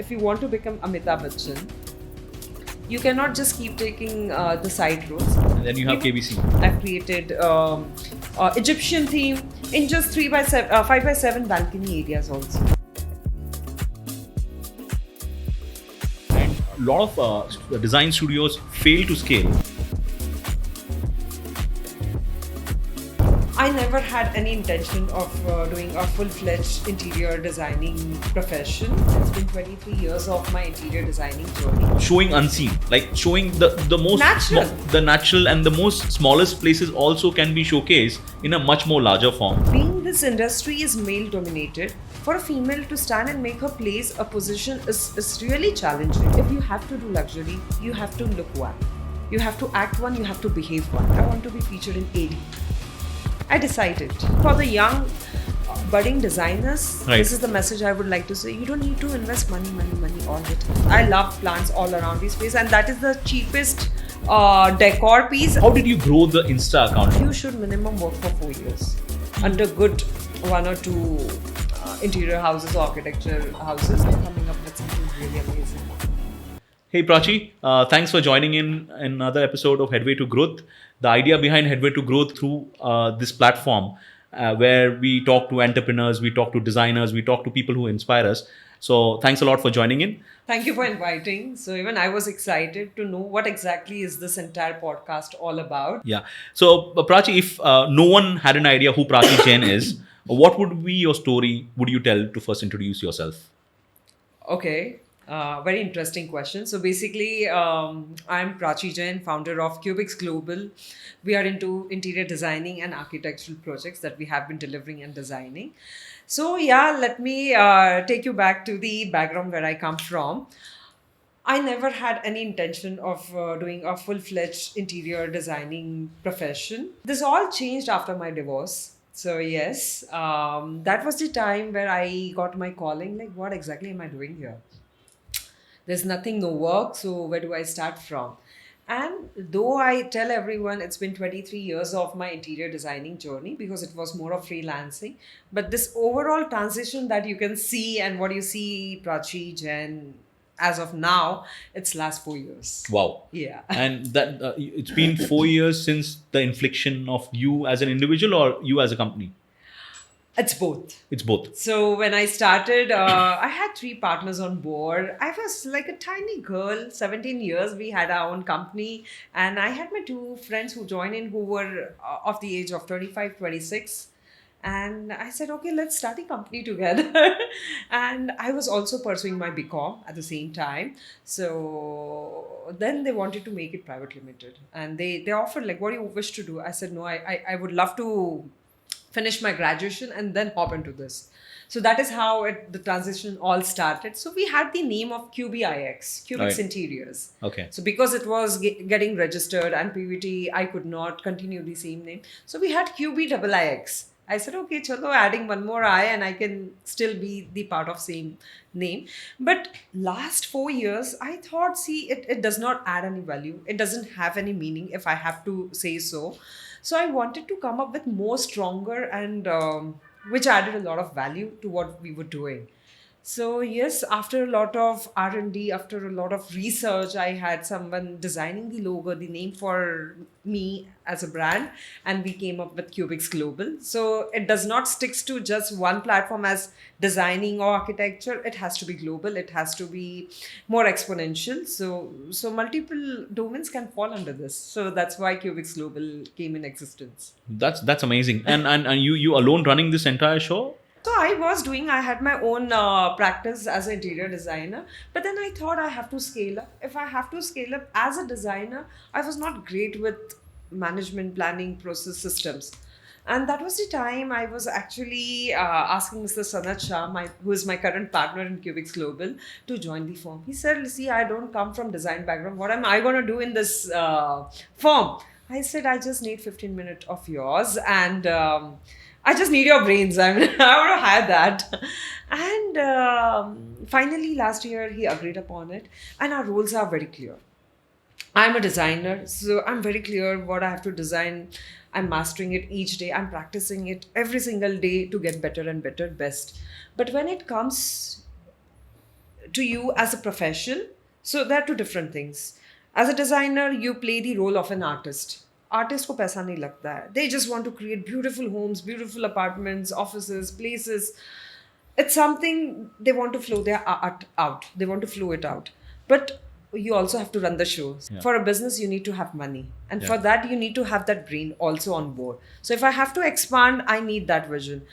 if you want to become Amitabh Bachchan, you cannot just keep taking the side roads. And then you have KBC. I've created Egyptian theme in just 5x7 balcony areas also. And a lot of design studios fail to scale. I never had any intention of doing a full-fledged interior designing profession. It's been 23 years of my interior designing journey. Showing unseen, like showing the most Natural. The natural and the most smallest places also can be showcased in a much more larger form. Being this industry is male-dominated, for a female to stand and make her place a position is really challenging. If you have to do luxury, you have to look one. You have to act one, you have to behave one. I want to be featured in AD. I decided. For the young budding designers, Right. This is the message I would like to say. You don't need to invest money all the time. I love plants all around this space, and that is the cheapest decor piece. How did you grow the Insta account? You should minimum work for 4 years under good one or two interior houses or architecture houses. They're coming up with something really amazing. Hey Prachi, thanks for joining in another episode of Headway to Growth. The idea behind Headway to Growth through this platform where we talk to entrepreneurs, we talk to designers, we talk to people who inspire us. So thanks a lot for joining in. Thank you for inviting. So even I was excited to know what exactly is this entire podcast all about. Yeah. So Prachi, if no one had an idea who Prachi Jain is, what would be your story would you tell to first introduce yourself? Okay. Very interesting question. So basically, I'm Prachi Jain, founder of Cubix Global. We are into interior designing and architectural projects that we have been delivering and designing. So yeah, let me take you back to the background where I come from. I never had any intention of doing a full-fledged interior designing profession. This all changed after my divorce. So yes, that was the time where I got my calling, like what exactly am I doing here? There's nothing, no work, so where do I start from? And though I tell everyone it's been 23 years of my interior designing journey because it was more of freelancing, but this overall transition that you can see and what you see Prachi Jain as of now, it's last 4 years. Wow. Yeah. And that it's been 4 years since the infliction of you as an individual or you as a company? It's both. It's both. So when I started, I had 3 partners on board. I was like a tiny girl, 17 years. We had our own company. And I had my 2 friends who joined in who were of the age of 25, 26. And I said, okay, let's start a company together. And I was also pursuing my BCom at the same time. So then they wanted to make it private limited. And they offered like, what do you wish to do? I said, no, I would love to finish my graduation and then hop into this. So that is how the transition all started. So we had the name of Cubix Right. Interiors. Okay. So because it was getting registered and PVT, I could not continue the same name. So we had QBIIX. I said, okay, chalo, adding one more I and I can still be the part of same name. But last 4 years, I thought, see, it does not add any value. It doesn't have any meaning if I have to say so. So I wanted to come up with more stronger and which added a lot of value to what we were doing. So yes, after a lot of R&D, after a lot of research, I had someone designing the logo, the name for me as a brand, and we came up with Cubix Global. So it does not stick to just one platform as designing or architecture. It has to be global. It has to be more exponential. So multiple domains can fall under this. So that's why Cubix Global came in existence. That's amazing. And you alone running this entire show? So I had my own practice as an interior designer, but then I thought I have to scale up. If I have to scale up as a designer, I was not great with management, planning, process systems. And that was the time I was actually asking Mr. Sanat Shah, who is my current partner in Cubix Global, to join the firm. He said, see, I don't come from design background. What am I going to do in this firm? I said, I just need 15 minutes of yours and I just need your brains. I want to hire that. And finally, last year, he agreed upon it. And our roles are very clear. I'm a designer, so I'm very clear what I have to design. I'm mastering it each day. I'm practicing it every single day to get better and better, best. But when it comes to you as a profession. So there are two different things. As a designer, you play the role of an artist. Artist को पैसा नहीं लगता है. They just want to create beautiful homes, beautiful apartments, offices, places. It's something they want to flow their art out. They want to flow it out. But you also have to run the show. Yeah. For a business, you need to have money. And Yeah. for that, you need to have that brain also on board. So if I have to expand, I need that vision.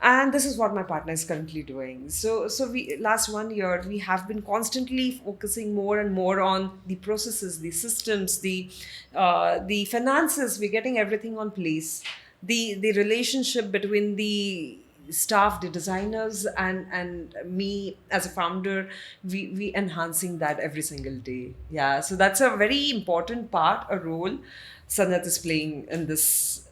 And this is what my partner is currently doing. So we last 1 year we have been constantly focusing more and more on the processes, the systems, the finances. We're getting everything on place. The relationship between the staff, the designers, and me as a founder, we enhancing that every single day. Yeah, so that's a very important part, a role Sanat is playing in this.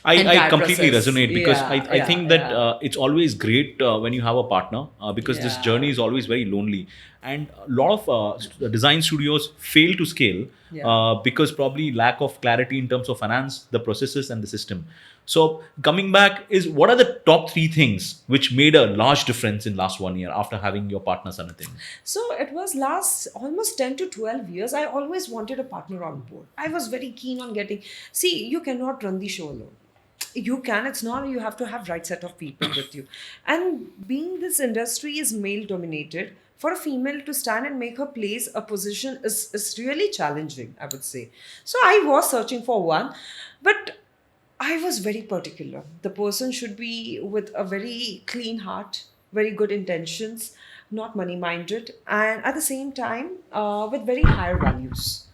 I Entire completely process. resonate because Yeah, I yeah, think that yeah. it's always great when you have a partner because this Yeah. journey is always very lonely. And a lot of design studios fail to scale Yeah. because probably lack of clarity in terms of finance, the processes, and the system. So coming back is what are the top 3 things which made a large difference in last 1 year after having your partner Sanatin? So it was last almost 10 to 12 years. I always wanted a partner on board. I was very keen on getting. See, you cannot run the show alone. You can, it's not, you have to have right set of people with you. And being this industry is male dominated, for a female to stand and make her place a position is really challenging, I would say. So I was searching for one, but I was very particular. The person should be with a very clean heart, very good intentions, not money minded, and at the same time with very higher values.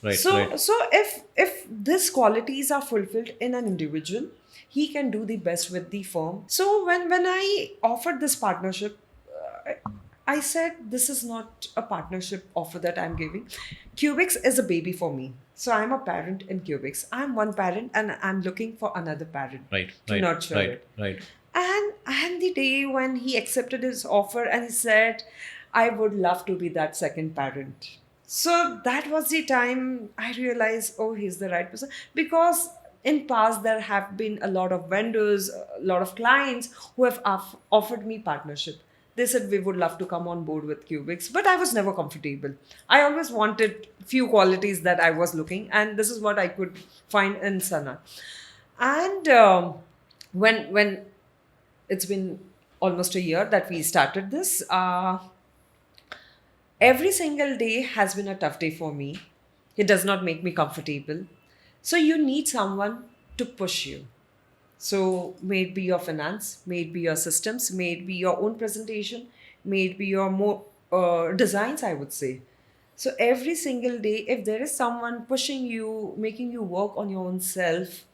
Right. So if these qualities are fulfilled in an individual, he can do the best with the firm. So when I offered this partnership, I said this is not a partnership offer that I'm giving. Cubix is a baby for me. So I'm a parent in Cubix. I'm one parent and I'm looking for another parent to nurture it. Right. And the day when he accepted his offer and he said, I would love to be that second parent. So that was the time I realized, oh, he's the right person. Because in past there have been a lot of vendors, a lot of clients who have offered me partnership. They said we would love to come on board with Cubix, but I was never comfortable. I always wanted few qualities that I was looking, and this is what I could find in Sana. And when it's been almost a year that we started this, every single day has been a tough day for me. It does not make me comfortable. So you need someone to push you. So may it be your finance, may it be your systems, may it be your own presentation, may it be your more designs, I would say. So every single day, if there is someone pushing you, making you work on your own self,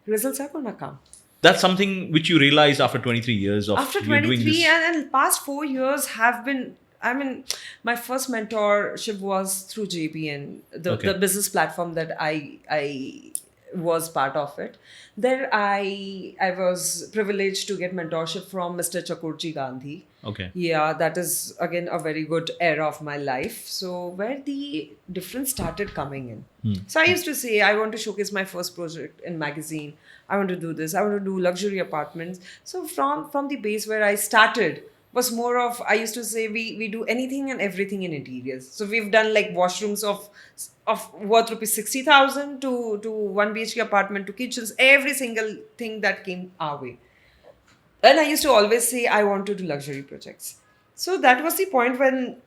results are gonna come. That's something which you realize after 23 years of After you doing 23 this. and past 4 years have been, I mean, my first mentorship was through JBN, Okay. the business platform that I was part of it. There I was privileged to get mentorship from Mr. Chakurji Gandhi. Okay. Yeah, that is again a very good era of my life. So where the difference started coming in. So I used to say I want to showcase my first project in magazine. I want to do this. I want to do luxury apartments. So from the base where I started was more of, I used to say we do anything and everything in interiors. So we've done like washrooms of worth rupees 60,000 to 1 BHK apartment to kitchens, every single thing that came our way. And I used to always say I want to do luxury projects. So that was the point when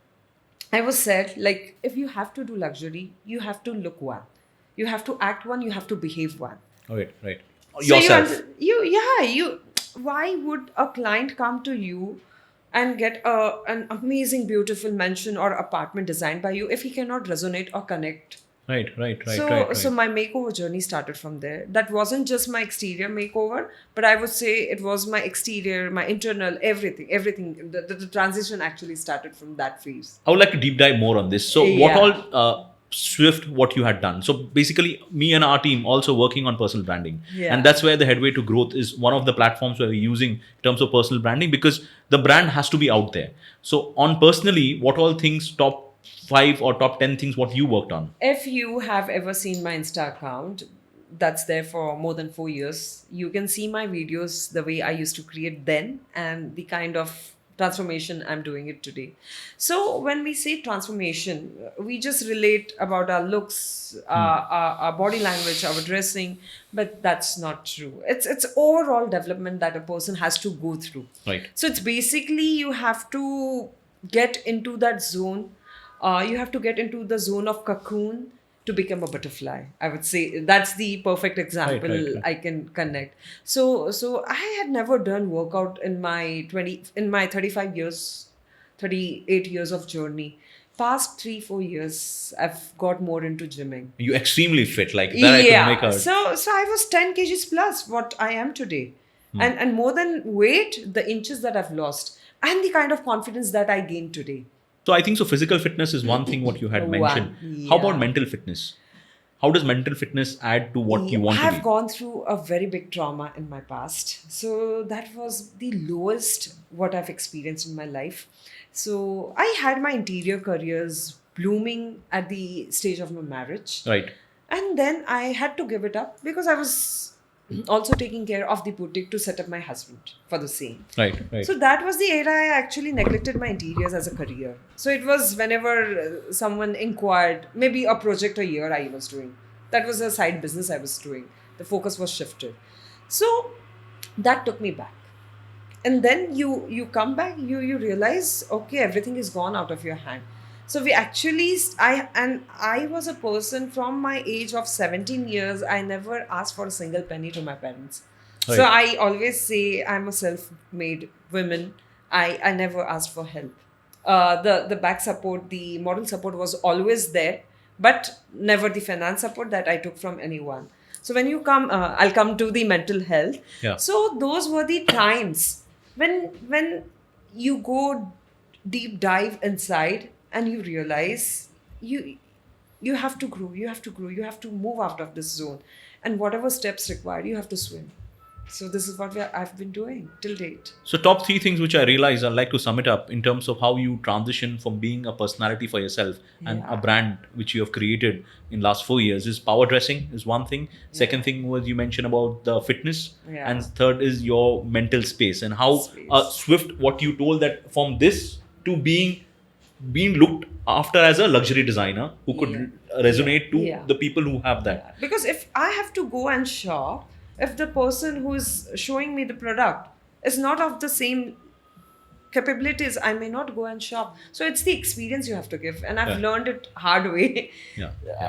I was said, like, if you have to do luxury, you have to look one. You have to act one, you have to behave one. Right. So Yourself. why would a client come to you and get an amazing, beautiful mansion or apartment designed by you if he cannot resonate or connect? Right. So my makeover journey started from there. That wasn't just my exterior makeover, but I would say it was my exterior, my internal, everything. The transition actually started from that phase. I would like to deep dive more on this. So, what Yeah. all Swift, what you had done? So, basically, me and our team also working on personal branding, Yeah. and that's where the Headway to Growth is one of the platforms where we're using in terms of personal branding because the brand has to be out there. So, on personally, what all things top 5 or top 10 things what you worked on? If you have ever seen my Insta account, that's there for more than 4 years. You can see my videos, the way I used to create then, and the kind of transformation I'm doing it today. So when we say transformation, we just relate about our looks, our body language, our dressing, but that's not true. It's overall development that a person has to go through. Right. So it's basically you have to get into that zone. You have to get into the zone of cocoon to become a butterfly. I would say that's the perfect example right. I can connect. So I had never done workout in my 35 years, 38 years of journey. Past 3-4 years, I've got more into gymming. You extremely fit, like that. I could make Yeah. a. So I was 10 kgs plus what I am today. And more than weight, the inches that I've lost and the kind of confidence that I gained today. So I think so. Physical fitness is one thing what you had mentioned. One, How about yeah. mental fitness? How does mental fitness add to what you want to I've be? gone through a very big trauma in my past. So that was the lowest what I've experienced in my life. So I had my interior careers blooming at the stage of my marriage. Right. And then I had to give it up because I was also taking care of the boutique to set up my husband for the same. Right. Right. So that was the era I actually neglected my interiors as a career. So it was whenever someone inquired, maybe a project a year I was doing. That was a side business I was doing. The focus was shifted. So that took me back. And then you come back, you realize, okay, everything is gone out of your hand. So we actually, I was a person from my age of 17 years, I never asked for a single penny to my parents. Right. So I always say I'm a self-made woman. I never asked for help. The back support, the moral support was always there, but never the finance support that I took from anyone. So when you come, I'll come to the mental health. Yeah. So those were the times when you go deep dive inside and you realize you have to grow, you have to move out of this zone, and whatever steps required, you have to swim. So this is what I've been doing till date. So top three things which I realized I'd like to sum it up in terms of how you transition from being a personality for yourself and a brand which you have created in last 4 years is power dressing is one thing. Second thing was you mentioned about the fitness. Yeah. And third is your mental space and how swift what you told that from this to being looked after as a luxury designer who could resonate to the people who have that. Because if I have to go and shop, if the person who is showing me the product is not of the same capabilities, I may not go and shop. So it's the experience you have to give. And I've learned it hard way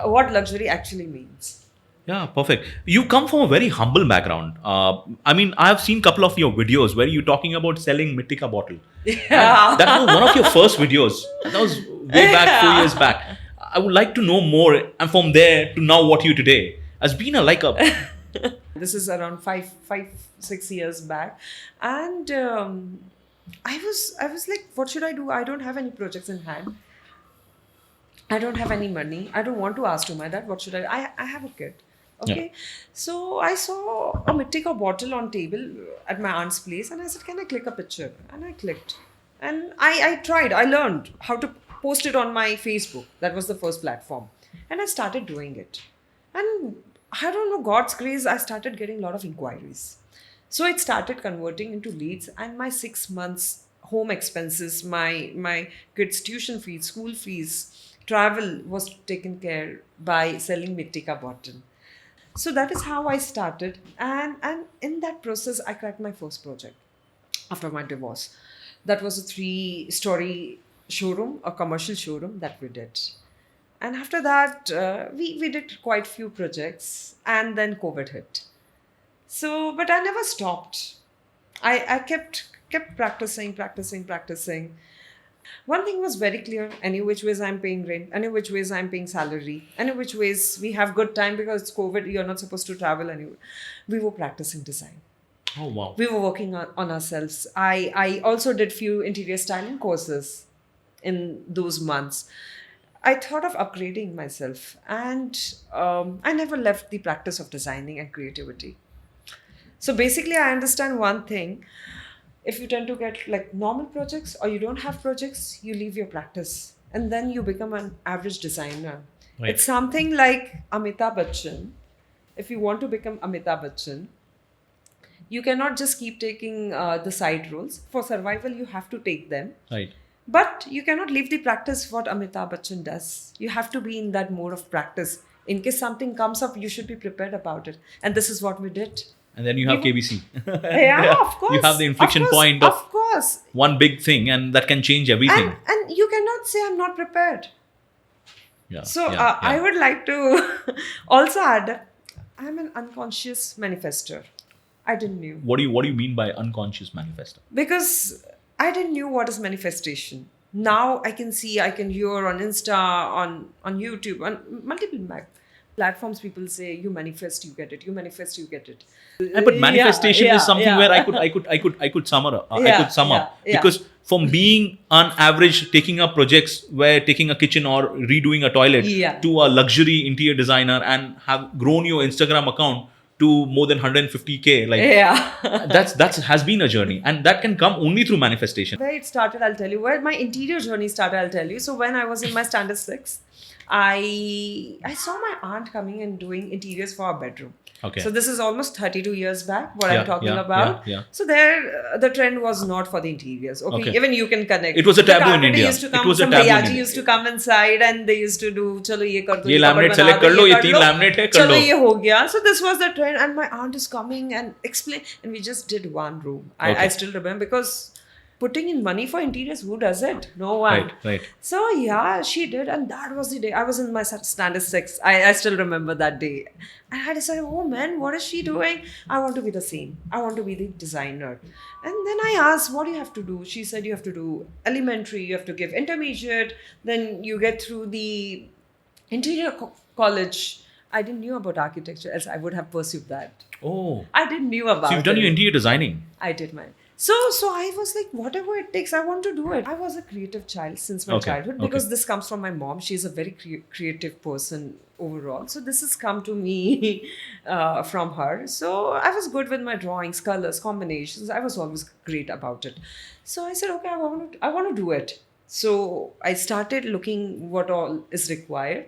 what luxury actually means. Yeah, perfect. You come from a very humble background. I mean, I have seen a couple of your videos where you're talking about selling Mitika bottle. Yeah. And that was one of your first videos. That was way back, 4 years back. I would like to know more. And from there to now what you today has been This is around 5-6 years back. And I was like, what should I do? I don't have any projects in hand. I don't have any money. I don't want to ask to my dad, what should I have a kid. Okay. So I saw a Mitika bottle on table at my aunt's place and I said, can I click a picture? And I clicked. And I tried. I learned how to post it on my Facebook. That was the first platform. And I started doing it. And I don't know, God's grace, I started getting a lot of inquiries. So it started converting into leads, and my 6 months home expenses, my kids' tuition fees, school fees, travel was taken care by selling Mitika bottle. So that is how I started. And in that process, I cracked my first project after my divorce. That was a 3-story showroom, a commercial showroom that we did. And after that, we did quite few projects, and then COVID hit. So, but I never stopped. I kept practicing. One thing was very clear: any which ways I'm paying rent, any which ways I'm paying salary, any which ways we have good time because it's COVID. You're not supposed to travel anywhere. We were practicing design. Oh wow! We were working on ourselves. I also did few interior styling courses in those months. I thought of upgrading myself, and I never left the practice of designing and creativity. So basically, I understand one thing. If you tend to get like normal projects or you don't have projects, you leave your practice and then you become an average designer. Right. It's something like Amitabh Bachchan. If you want to become Amitabh Bachchan, You cannot just keep taking the side roles. For survival, you have to take them. Right. But you cannot leave the practice what Amitabh Bachchan does. You have to be in that mode of practice. In case something comes up, you should be prepared about it. And this is what we did. And then you have KBC. Yeah, of course. You have the inflection point of of course. one big thing, and that can change everything. And you cannot say I'm not prepared. Yeah. So yeah. I would like to also add, I'm an unconscious manifestor. I didn't knew. What do you mean by unconscious manifesto? Because I didn't knew what is manifestation. Now I can see, I can hear on Insta, on YouTube, on multiple platforms. People say you manifest, you get it. You manifest, you get it. But manifestation is something where I could sum up. Because from being on average taking up projects where taking a kitchen or redoing a toilet to a luxury interior designer and have grown your Instagram account to more than 150K, that's has been a journey, and that can come only through manifestation. Where it started, I'll tell you. Where my interior journey started, I'll tell you. So when I was in my standard 6, I saw my aunt coming and doing interiors for our bedroom. Okay. So this is almost 32 years back, what I'm talking about. Yeah. So there, the trend was not for the interiors. Okay. Even you can connect. It was a taboo in India. It was a taboo. Some used to come inside and they used to do, chalo ye kar do, ye laminate select kar lo, ye teen laminate hai, kar lo. Chalo ye ho gaya. So this was the trend, and my aunt is coming and explain, and we just did one room. I still remember, because putting in money for interiors, who does it? No one. Right. So yeah, she did, and that was the day. I was in my standard 6. I still remember that day. And I decided, oh man, what is she doing? I want to be the same. I want to be the designer. And then I asked, what do you have to do? She said, you have to do elementary, you have to give intermediate, then you get through the interior college. I didn't knew about architecture, else I would have pursued that. Oh. I didn't knew about it. So you've done your interior designing. I did mine. So I was like, whatever it takes, I want to do it. I was a creative child since my childhood, because this comes from my mom. She's a very creative person overall. So this has come to me from her. So I was good with my drawings, colors, combinations. I was always great about it. So I said, okay, I want to do it. So I started looking what all is required.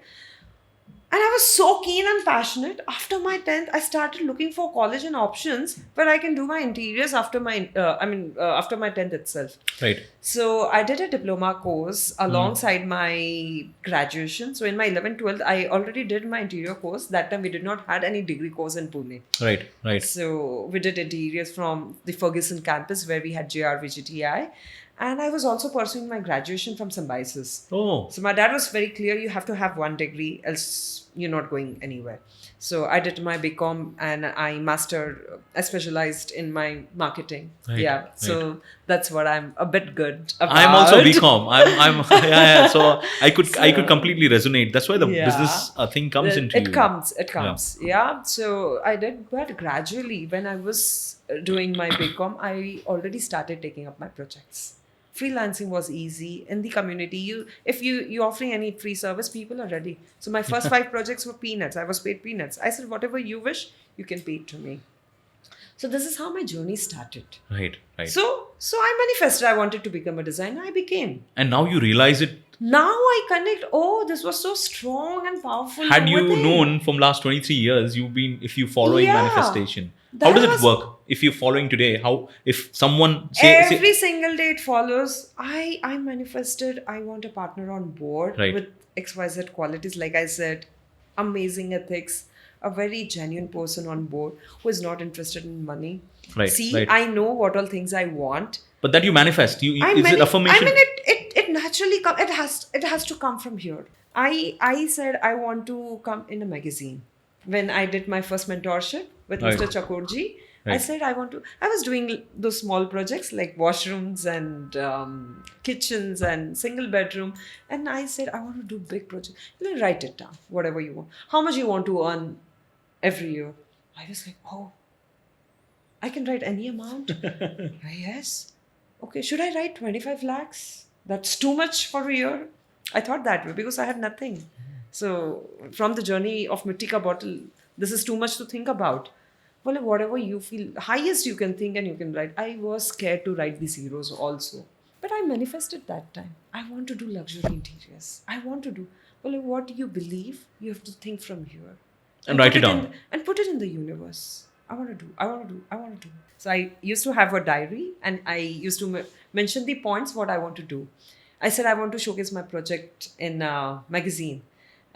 And I was so keen and passionate. After my 10th, I started looking for college and options where I can do my interiors after my, after my 10th itself. Right. So I did a diploma course alongside my graduation. So in my 11th, 12th, I already did my interior course. That time we did not had any degree course in Pune. Right. So we did interiors from the Ferguson campus where we had JRVGTI. And I was also pursuing my graduation from Symbiosis. Oh. So my dad was very clear, you have to have one degree, else you're not going anywhere. So I did my BCom and I specialized in my marketing. Right. So that's what I'm a bit good about. I'm also BCom. I'm So I could completely resonate. That's why the business thing comes into you. It comes. Yeah. So I did, but gradually when I was doing my BCom, I already started taking up my projects. Freelancing was easy in the community. If you're offering any free service, people are ready. So my first 5 projects were peanuts. I was paid peanuts. I said, whatever you wish, you can pay it to me. So this is how my journey started. Right. So I manifested. I wanted to become a designer. I became. And now you realize it. Now I connect. Oh, this was so strong and powerful. Had you known from last 23 years, if you following manifestation, how does it work? If you're following today, if someone every single day it follows. I manifested. I want a partner on board with XYZ qualities. Like I said, amazing ethics, a very genuine person on board who is not interested in money. I know what all things I want. But that you manifest. Is it affirmation? I mean, it naturally comes. It has to come from here. I said I want to come in a magazine. When I did my first mentorship with Mr. Chakurji, I said I was doing those small projects like washrooms and kitchens and single bedroom. And I said, I want to do big projects. Write it down, whatever you want. How much you want to earn every year? I was like, oh, I can write any amount? Yes. Okay, should I write 25 lakhs? That's too much for a year. I thought that way because I had nothing. So from the journey of Mitti Ka Bottle, this is too much to think about. Well, whatever you feel, highest you can think and you can write. I was scared to write the zeros also. But I manifested that time. I want to do luxury interiors. I want to do, well, what you believe, you have to think from here. And write it down. And put it in the universe. I want to do, I want to do, I want to do. So I used to have a diary and I used to mention the points what I want to do. I said I want to showcase my project in a magazine.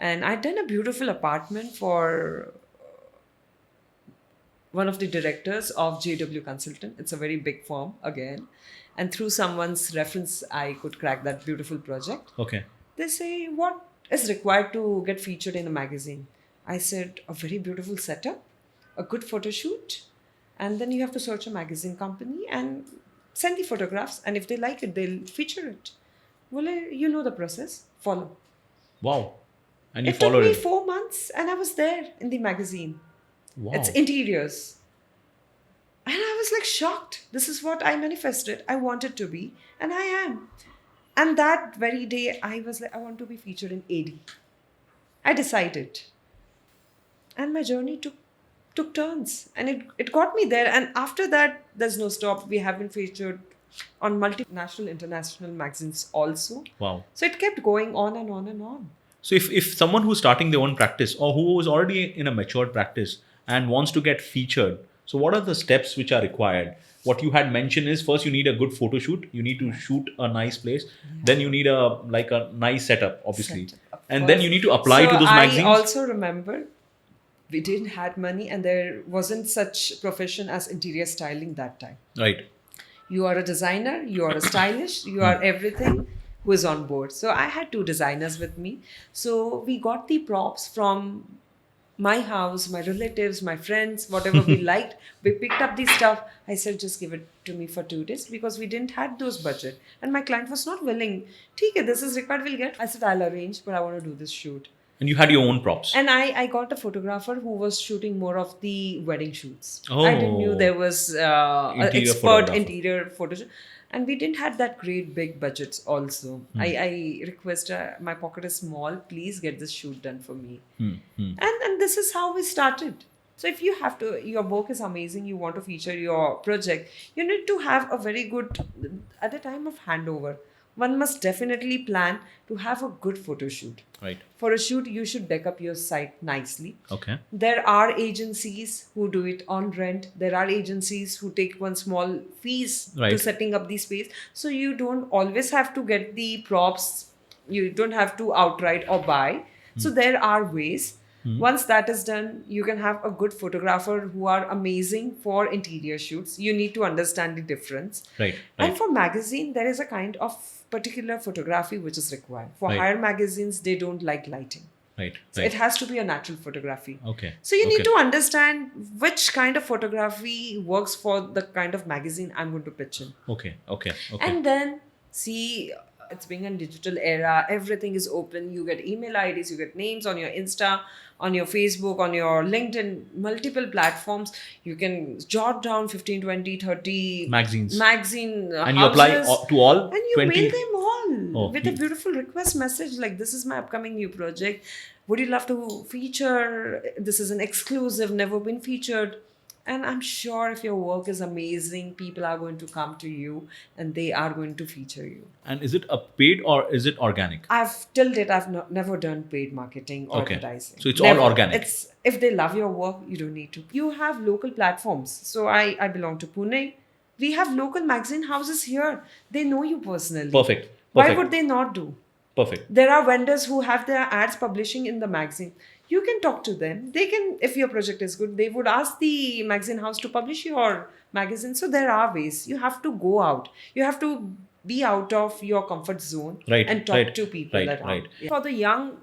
And I'd done a beautiful apartment for one of the directors of JW Consultant. It's a very big firm again. And through someone's reference, I could crack that beautiful project. Okay. They say, what is required to get featured in a magazine? I said, a very beautiful setup, a good photo shoot, and then you have to search a magazine company and send the photographs. And if they like it, they'll feature it. Well, you know the process. Follow. Wow. And you It took followed me it. 4 months and I was there in the magazine. Wow. It's interiors. And I was like shocked. This is what I manifested. I wanted to be, and I am. And that very day, I was like, I want to be featured in AD. I decided. And my journey took turns. And it got me there. And after that, there's no stop. We have been featured on multinational, international magazines also. Wow. So it kept going on and on and on. So if someone who's starting their own practice or who is already in a matured practice and wants to get featured, so what are the steps which are required? What you had mentioned is first you need a good photo shoot. You need to shoot a nice place. Then you need a nice setup, obviously. Setup, of And then course. you need to apply to those magazines. I also remember we didn't had money and there wasn't such profession as interior styling that time. Right. You are a designer, you are a stylist, you are everything who is on board. So I had 2 designers with me. So we got the props from my house, my relatives, my friends, whatever we liked. We picked up the stuff. I said, just give it to me for 2 days because we didn't had those budget. And my client was not willing. Okay, this is required, we'll get. I said, I'll arrange, but I want to do this shoot. And you had your own props. And I got a photographer who was shooting more of the wedding shoots. Oh. I didn't knew there was an Interior expert photographer. interior photo shoot. And we didn't have that great big budgets also. I request, my pocket is small, please get this shoot done for me. And this is how we started. So if you have to, your work is amazing, you want to feature your project, you need to have a very good, at the time of handover, one must definitely plan to have a good photo shoot. Right. For a shoot, you should deck up your site nicely. Okay. There are agencies who do it on rent. There are agencies who take one small fees to Right. setting up the space. So you don't always have to get the props. You don't have to outright or buy. So there are ways. Once that is done, you can have a good photographer who are amazing for interior shoots. You need to understand the difference. Right. And Right. for magazine, there is a kind of particular photography which is required. For Right. higher magazines, they don't like lighting. Right. So Right. it has to be a natural photography. Okay. So you need Okay. to understand which kind of photography works for the kind of magazine I'm going to pitch in. Okay. Okay. Okay. And then see, it's being a digital era, everything is open. You get email IDs, you get names on your Insta, on your Facebook, on your LinkedIn, multiple platforms. You can jot down 15, 20, 30 Magazine houses. and you apply to all And you 20. mail them all Oh, with a beautiful request message like, this is my upcoming new project. Would you love to feature? This is an exclusive, never been featured. And I'm sure if your work is amazing, people are going to come to you and they are going to feature you. And is it a paid or is it organic? Till date, I've never done paid marketing or Okay. advertising. So it's all organic. It's if they love your work, you don't need to. You have local platforms. So I belong to Pune. We have local magazine houses here. They know you personally. Perfect. Why Perfect. would they not do? Perfect. There are vendors who have their ads publishing in the magazine. You can talk to them. They can, if your project is good, they would ask the magazine house to publish your magazine. So there are ways. You have to go out. You have to be out of your comfort zone Right, and talk right, to people right, around. right. Yeah. For the young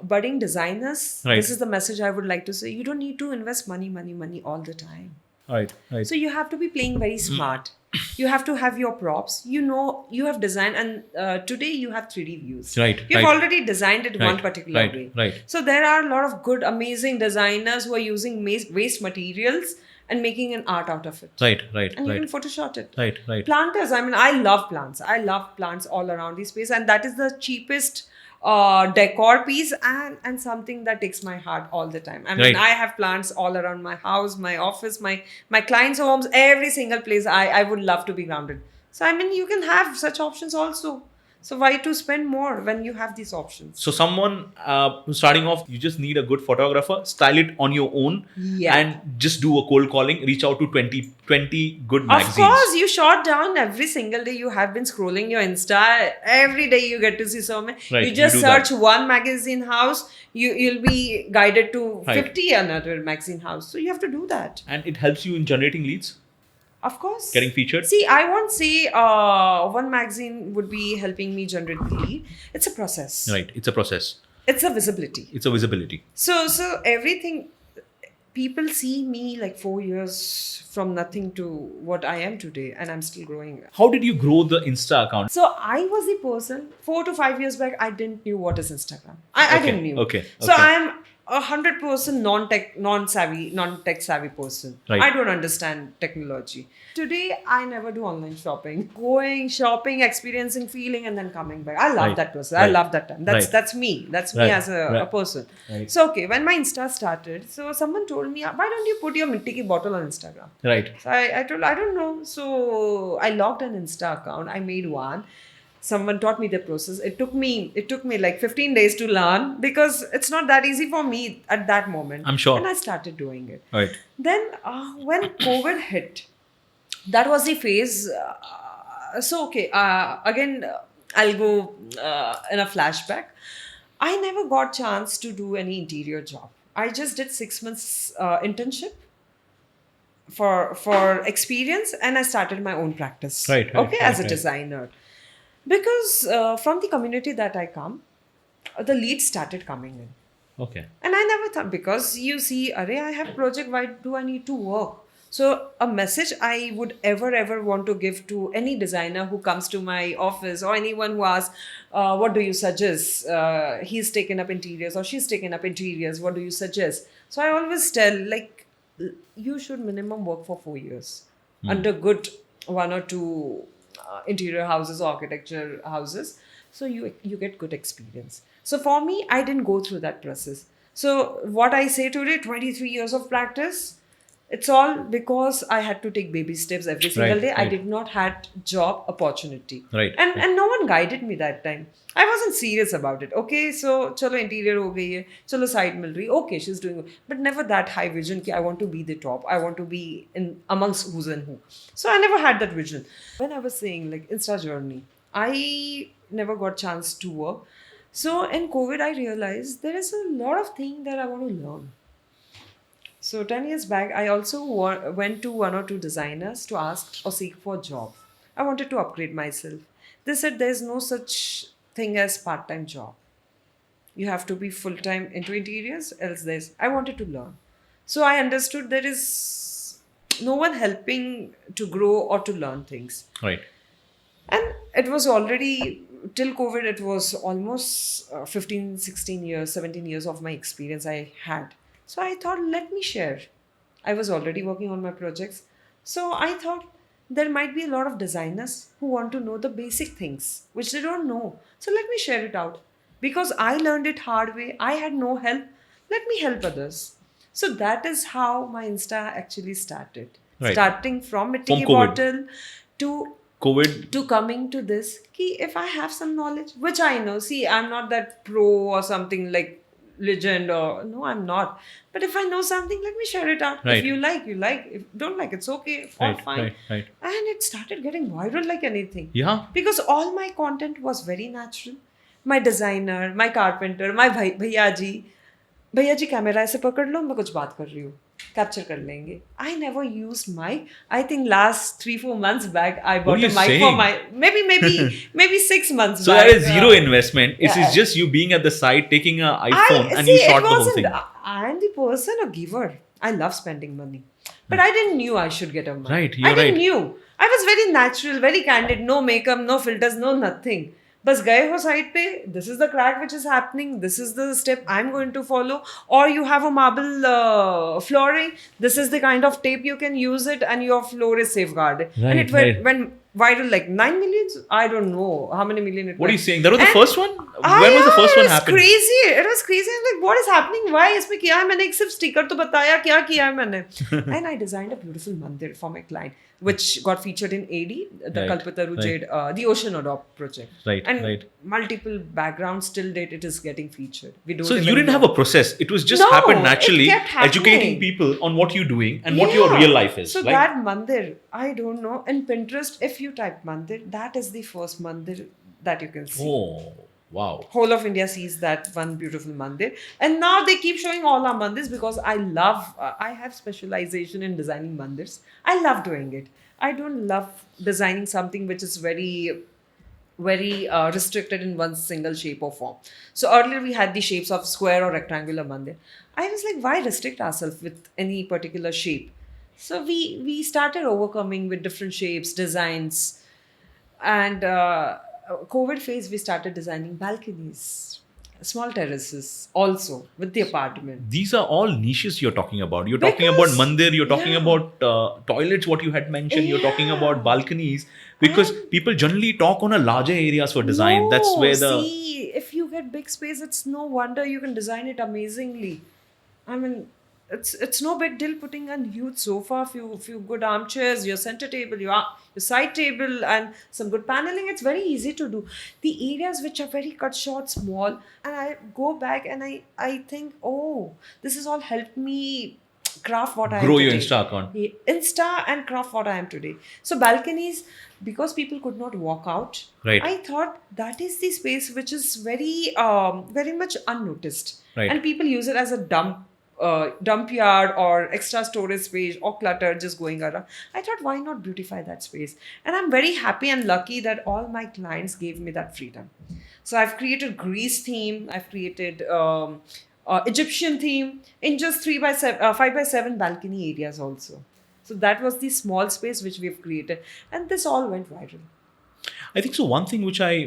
budding designers, Right. this is the message I would like to say. You don't need to invest money all the time. Right. Right. So you have to be playing very smart. You have to have your props. You know, you have designed, and today you have 3D views. Right, You've right. already designed it one particular right, way. right. So there are a lot of good, amazing designers who are using waste materials and making an art out of it. Right. Right. And you Right. can Photoshop it. Right. Right. Planters, I mean, I love plants. I love plants all around the space, and that is the cheapest decor piece and something that takes my heart all the time. I mean, Right. I have plants all around my house, my office, my clients' homes, every single place I would love to be grounded. So I mean, you can have such options also. So why to spend more when you have these options? So someone who's starting off, you just need a good photographer, style it on your own, Yeah. and just do a cold calling. Reach out to 20 good Of magazines. course, you shot down every single day. You have been scrolling your Insta. Every day you get to see so many. Right, You just you do that. search one magazine house. You'll be guided to Right. 50 another magazine house. So you have to do that. And it helps you in generating leads, Of course. getting featured. See, I won't say one magazine would be helping me generate the lead. It's a process. Right. It's a process. It's a visibility. It's a visibility. So everything, people see me like 4 years from nothing to what I am today, and I'm still growing. How did you grow the Insta account? So I was the person 4 to 5 years back. I didn't knew what is Instagram. I Okay, didn't knew. okay, So okay. I'm 100% non-tech savvy person. Right. I don't understand technology. Today I never do online shopping. Going shopping, experiencing, feeling, and then coming back. I love Right. that person. I Right. love that time. That's Right. that's me. That's me Right. as a Right. person. Right. So okay, when my Insta started, so someone told me, why don't you put your mitti ki bottle on Instagram? Right. So I told, I don't know. So I logged an Insta account. I made one. Someone taught me the process. It took me like 15 days to learn because it's not that easy for me at that moment. I'm sure. And I started doing it. Right. Then when COVID hit, that was the phase. So okay, again, I'll go in a flashback. I never got chance to do any interior job. I just did 6 months internship for experience, and I started my own practice. Right, Okay, right, as a right. designer, because from the community that I come, the leads started coming in. Okay. And I never thought, because you see, Array, I have project, why do I need to work? So a message I would ever want to give to any designer who comes to my office, or anyone who asks, what do you suggest? He's taken up interiors or she's taken up interiors. What do you suggest? So I always tell, like, you should minimum work for 4 years under good 1 or 2 interior houses, architecture houses. So you get good experience. So for me, I didn't go through that process. So what I say today, 23 years of practice, it's all because I had to take baby steps every single Right, day. I right. did not had job opportunity. Right, And right. and no one guided me that time. I wasn't serious about it. Okay, so chalo interior ho gayi hai, chalo side mil rahi. Okay, she's doing, but never that high vision ki I want to be the top. I want to be in amongst who's and who. So I never had that vision. When I was saying like Insta journey, I never got chance to work. So in COVID, I realized there is a lot of things that I want to learn. So 10 years back, I also went to 1 or 2 designers to ask or seek for a job. I wanted to upgrade myself. They said there's no such thing as part-time job. You have to be full-time into interiors, else there's... I wanted to learn. So I understood there is no one helping to grow or to learn things. Right. And it was already, till COVID, it was almost 15, 16 years, 17 years of my experience I had. So I thought, let me share. I was already working on my projects. So I thought there might be a lot of designers who want to know the basic things, which they don't know. So let me share it out. Because I learned it hard way. I had no help. Let me help others. So that is how my Insta actually started. Right. Starting from Mitti From Ki COVID. Bottle to COVID. coming to this, ki if I have some knowledge, which I know, see, I'm not that pro or something like legend, or no, I'm not. But if I know something, let me share it out. Right. If you like, you like. If don't like, it's okay. All Right, fine. right. And it started getting viral like anything. Yeah. Because all my content was very natural. My designer, my carpenter, my भैया जी camera ऐसे पकड़ लो, मैं कुछ बात कर रही हूँ, capture कर लेंगे. I never used mic. I think last 3-4 months back I bought are a you mic saying? for my maybe 6 months So back. that is zero investment. It yeah. is just you being at the site, taking an iPhone, and see, you shot it the whole wasn't. thing. I am the person, a giver. I love spending money, but I didn't knew I should get a mic. Right, I you're didn't right. knew. I was very natural, very candid. No makeup, no filters, no nothing. बस गए हो side पे, this is the crack which is happening, this is the step I'm going to follow, or you have a marble flooring, this is the kind of tape you can use it, and your floor is safeguarded. Right, And it right. went viral like 9 millions. I don't know how many million it What are you went. saying? That was the And first one? When was the first one it was happened? crazy. It was crazy. I'm like, what is happening? Why? इसमें किया है मैंने? एक सिर्फ sticker तो बताया क्या किया है मैंने? And I designed a beautiful mandir for my client, which got featured in AD, the Right, Kalpataru right. Jade, the Ocean Adopt project. Right, And right. multiple backgrounds till date it is getting featured. We don't So you even didn't have know. a process. It was just No, happened it naturally, kept happening. educating people on what you're doing and what your Yeah. real life is. So Like, that mandir, I don't know. In Pinterest, if you type mandir, that is the first mandir that you can see. oh, wow. Whole of India sees that one beautiful mandir. And now they keep showing all our mandirs because I love, I have specialization in designing mandirs. I love doing it. I don't love designing something which is very restricted in one single shape or form. So earlier we had the shapes of square or rectangular mandir. I was like, why restrict ourselves with any particular shape? So we started overcoming with different shapes, designs, and COVID phase we started designing balconies, small terraces, also with the apartment. These are all niches you're talking about. You're talking about Because- mandir, you're talking yeah. about toilets, what you had mentioned, you're talking Yeah. about balconies, because people generally talk on a larger areas for design. No, That's where the... see, if you get big space, it's no wonder you can design it amazingly. I mean, it's no big deal putting a huge sofa, few good armchairs, your center table, your side table, and some good paneling. It's very easy to do. The areas which are very cut short, small, and I go back and I think, oh, this has all helped me craft what I am Grow your today. Insta account. Insta and craft what I am today. So balconies, because people could not walk out, Right. I thought that is the space which is very much unnoticed, Right. and people use it as a dump yard or extra storage space or clutter just going around. I thought, why not beautify that space? And I'm very happy and lucky that all my clients gave me that freedom. So I've created Greece theme. I've created Egyptian theme in just 5x7 balcony areas also. So that was the small space which we've created, and this all went viral. I think so. One thing which I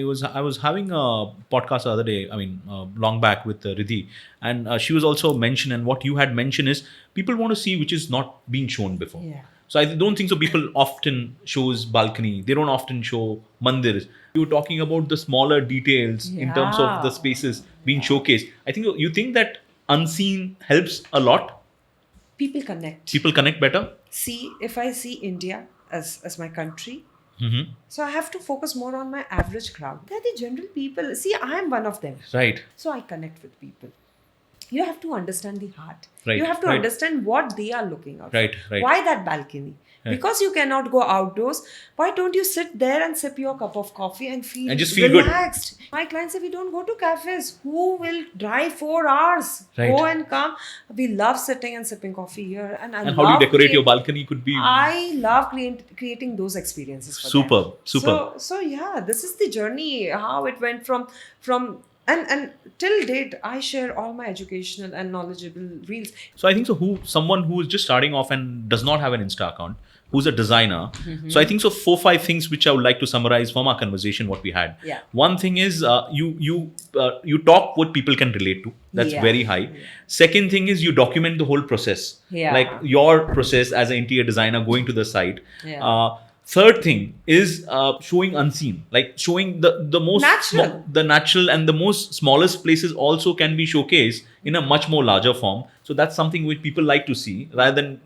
was having a podcast the other day. I mean, long back with Riddhi, and she was also mentioned. And what you had mentioned is people want to see which is not being shown before. Yeah. So I don't think so. People often shows balcony. They don't often show mandirs. You were talking about the smaller details in terms of the Yeah. spaces being showcased. I think you think that unseen helps a lot. People connect. People connect better. See, if I see India as my country, Mm-hmm. so I have to focus more on my average crowd. They're the general people. See, I am one of them. Right. So I connect with people. You have to understand the heart. Right, You have to right. understand what they are looking out for. Right, right. Why that balcony? Right. Because you cannot go outdoors. Why don't you sit there and sip your cup of coffee and feel And just feel good. relaxed? My clients say we don't go to cafes. Who will drive 4 hours? Right. Go and come. We love sitting and sipping coffee here. And And how do you decorate your balcony? Could be I love creating those experiences for Superb, them. superb. So yeah, this is the journey, how it went from and till date I share all my educational and knowledgeable reels. So I think so. Someone who is just starting off and does not have an Insta account, who's a designer. Mm-hmm. So I think so. 4-5 things which I would like to summarize from our conversation what we had. Yeah. One thing is you talk what people can relate to. That's Yeah. very high. Second thing is you document the whole process. Yeah. Like your process as an interior designer going to the site. Yeah. Third thing is showing unseen, like showing the most Natural. the natural and the most smallest places also can be showcased in a much more larger form. So that's something which people like to see rather than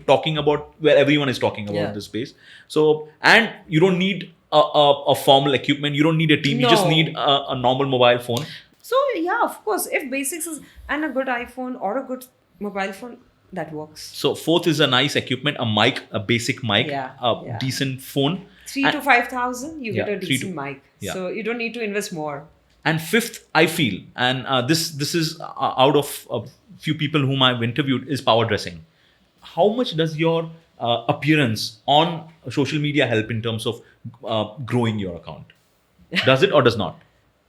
talking about where everyone is talking about Yeah. the space. So, and you don't need a formal equipment. You don't need a team. You just No. need a normal mobile phone. So yeah, of course, if basics is and a good iPhone or a good mobile phone, that works. So fourth is a nice equipment, a mic, a basic mic, Yeah, a yeah. decent phone. 3 to 5,000, you get Yeah, a 3 decent to- mic. yeah. So you don't need to invest more. And fifth, I feel, and this is out of a few people whom I've interviewed, is power dressing. How much does your appearance on social media help in terms of growing your account? Does it or does not?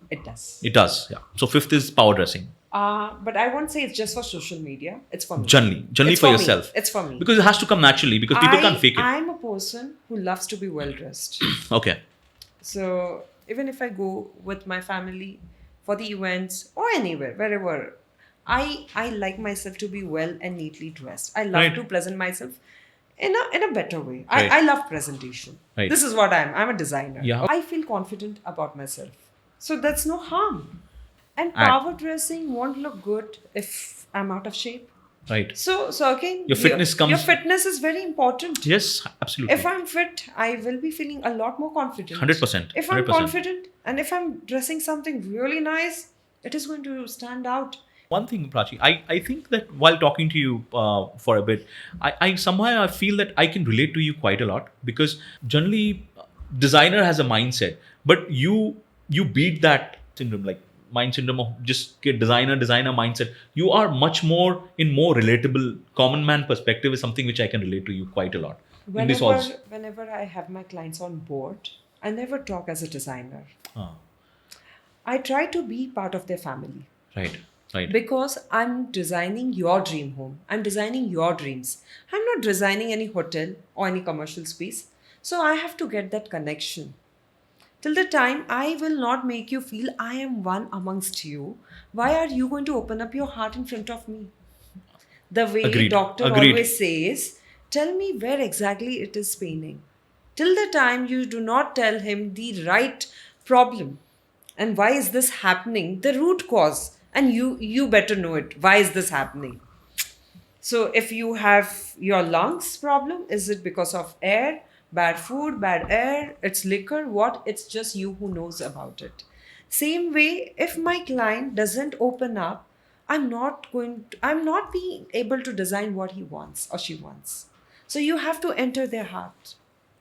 It does. It does, yeah. So fifth is power dressing. But I won't say it's just for social media. It's for me. Generally It's for me. yourself. It's for me. Because it has to come naturally because people can't fake it. I'm a person who loves to be well dressed. Okay. So even if I go with my family for the events or anywhere, wherever, I like myself to be well and neatly dressed. I love Right. to present myself in a better way. Right. I love presentation. Right. This is what I am. I'm a designer. Yeah. I feel confident about myself. So that's no harm. And And- power dressing won't look good if I'm out of shape. Right. So again, Your fitness comes- Your fitness is very important. Yes, absolutely. If I'm fit, I will be feeling a lot more confident. 100%. If I'm 100%. confident and if I'm dressing something really nice, it is going to stand out. One thing, Prachi, I think that while talking to you for a bit, I somehow I feel that I can relate to you quite a lot, because generally designer has a mindset, but you beat that syndrome, like mind syndrome of just get designer mindset. You are much more relatable. Common man perspective is something which I can relate to you quite a lot. In this also. Whenever I have my clients on board, I never talk as a designer. Ah, I try to be part of their family. right. Right. Because I'm designing your dream home. I'm designing your dreams. I'm not designing any hotel or any commercial space. So I have to get that connection. Till the time I will not make you feel I am one amongst you, why are you going to open up your heart in front of me? The way Agreed. doctor Agreed. always says, tell me where exactly it is paining. Till the time you do not tell him the right problem and why is this happening, the root cause, and you better know it. Why is this happening? So if you have your lungs problem, is it because of air, bad food, bad air, it's liquor, what? It's just you who knows about it. Same way, if my client doesn't open up, I'm not being able to design what he wants or she wants. So you have to enter their heart.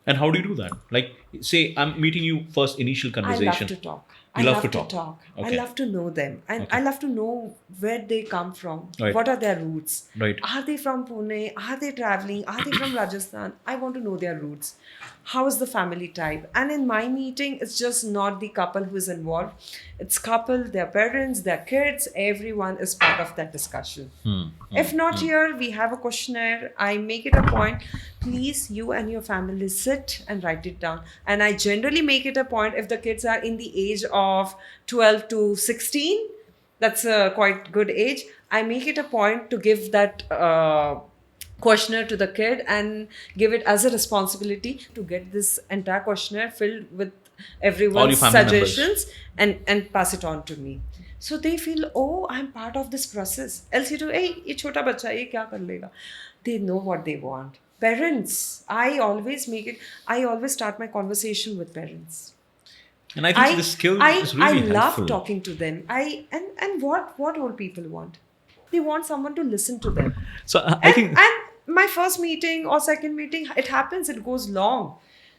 And how do you do that? Like, say I'm meeting you first, initial conversation. I love to talk. You I love love to to talk. talk. I Okay. love to know them. And Okay. I love to know where they come from. Right. What are their roots? Right. Are they from Pune? Are they traveling? Are they from Rajasthan? I want to know their roots. How is the family type? And in my meeting, it's just not the couple who is involved. It's couple, their parents, their kids. Everyone is part of that discussion. If not here, we have a questionnaire. I make it a point. Please, you and your family sit and write it down. And I generally make it a point if the kids are in the age of 12 to 16, that's a quite good age. I make it a point to give that questionnaire to the kid and give it as a responsibility to get this entire questionnaire filled with everyone's family members. suggestions and pass it on to me. So they feel, oh, I'm part of this process. Else you do, hey, ye chota bacha, ye kya kar lega? They know what they want. Parents, I always start my conversation with parents. And I think this skill is really I love helpful. talking to them. And what old people want? They want someone to listen to them. So I think And my first meeting or second meeting, it happens, it goes long.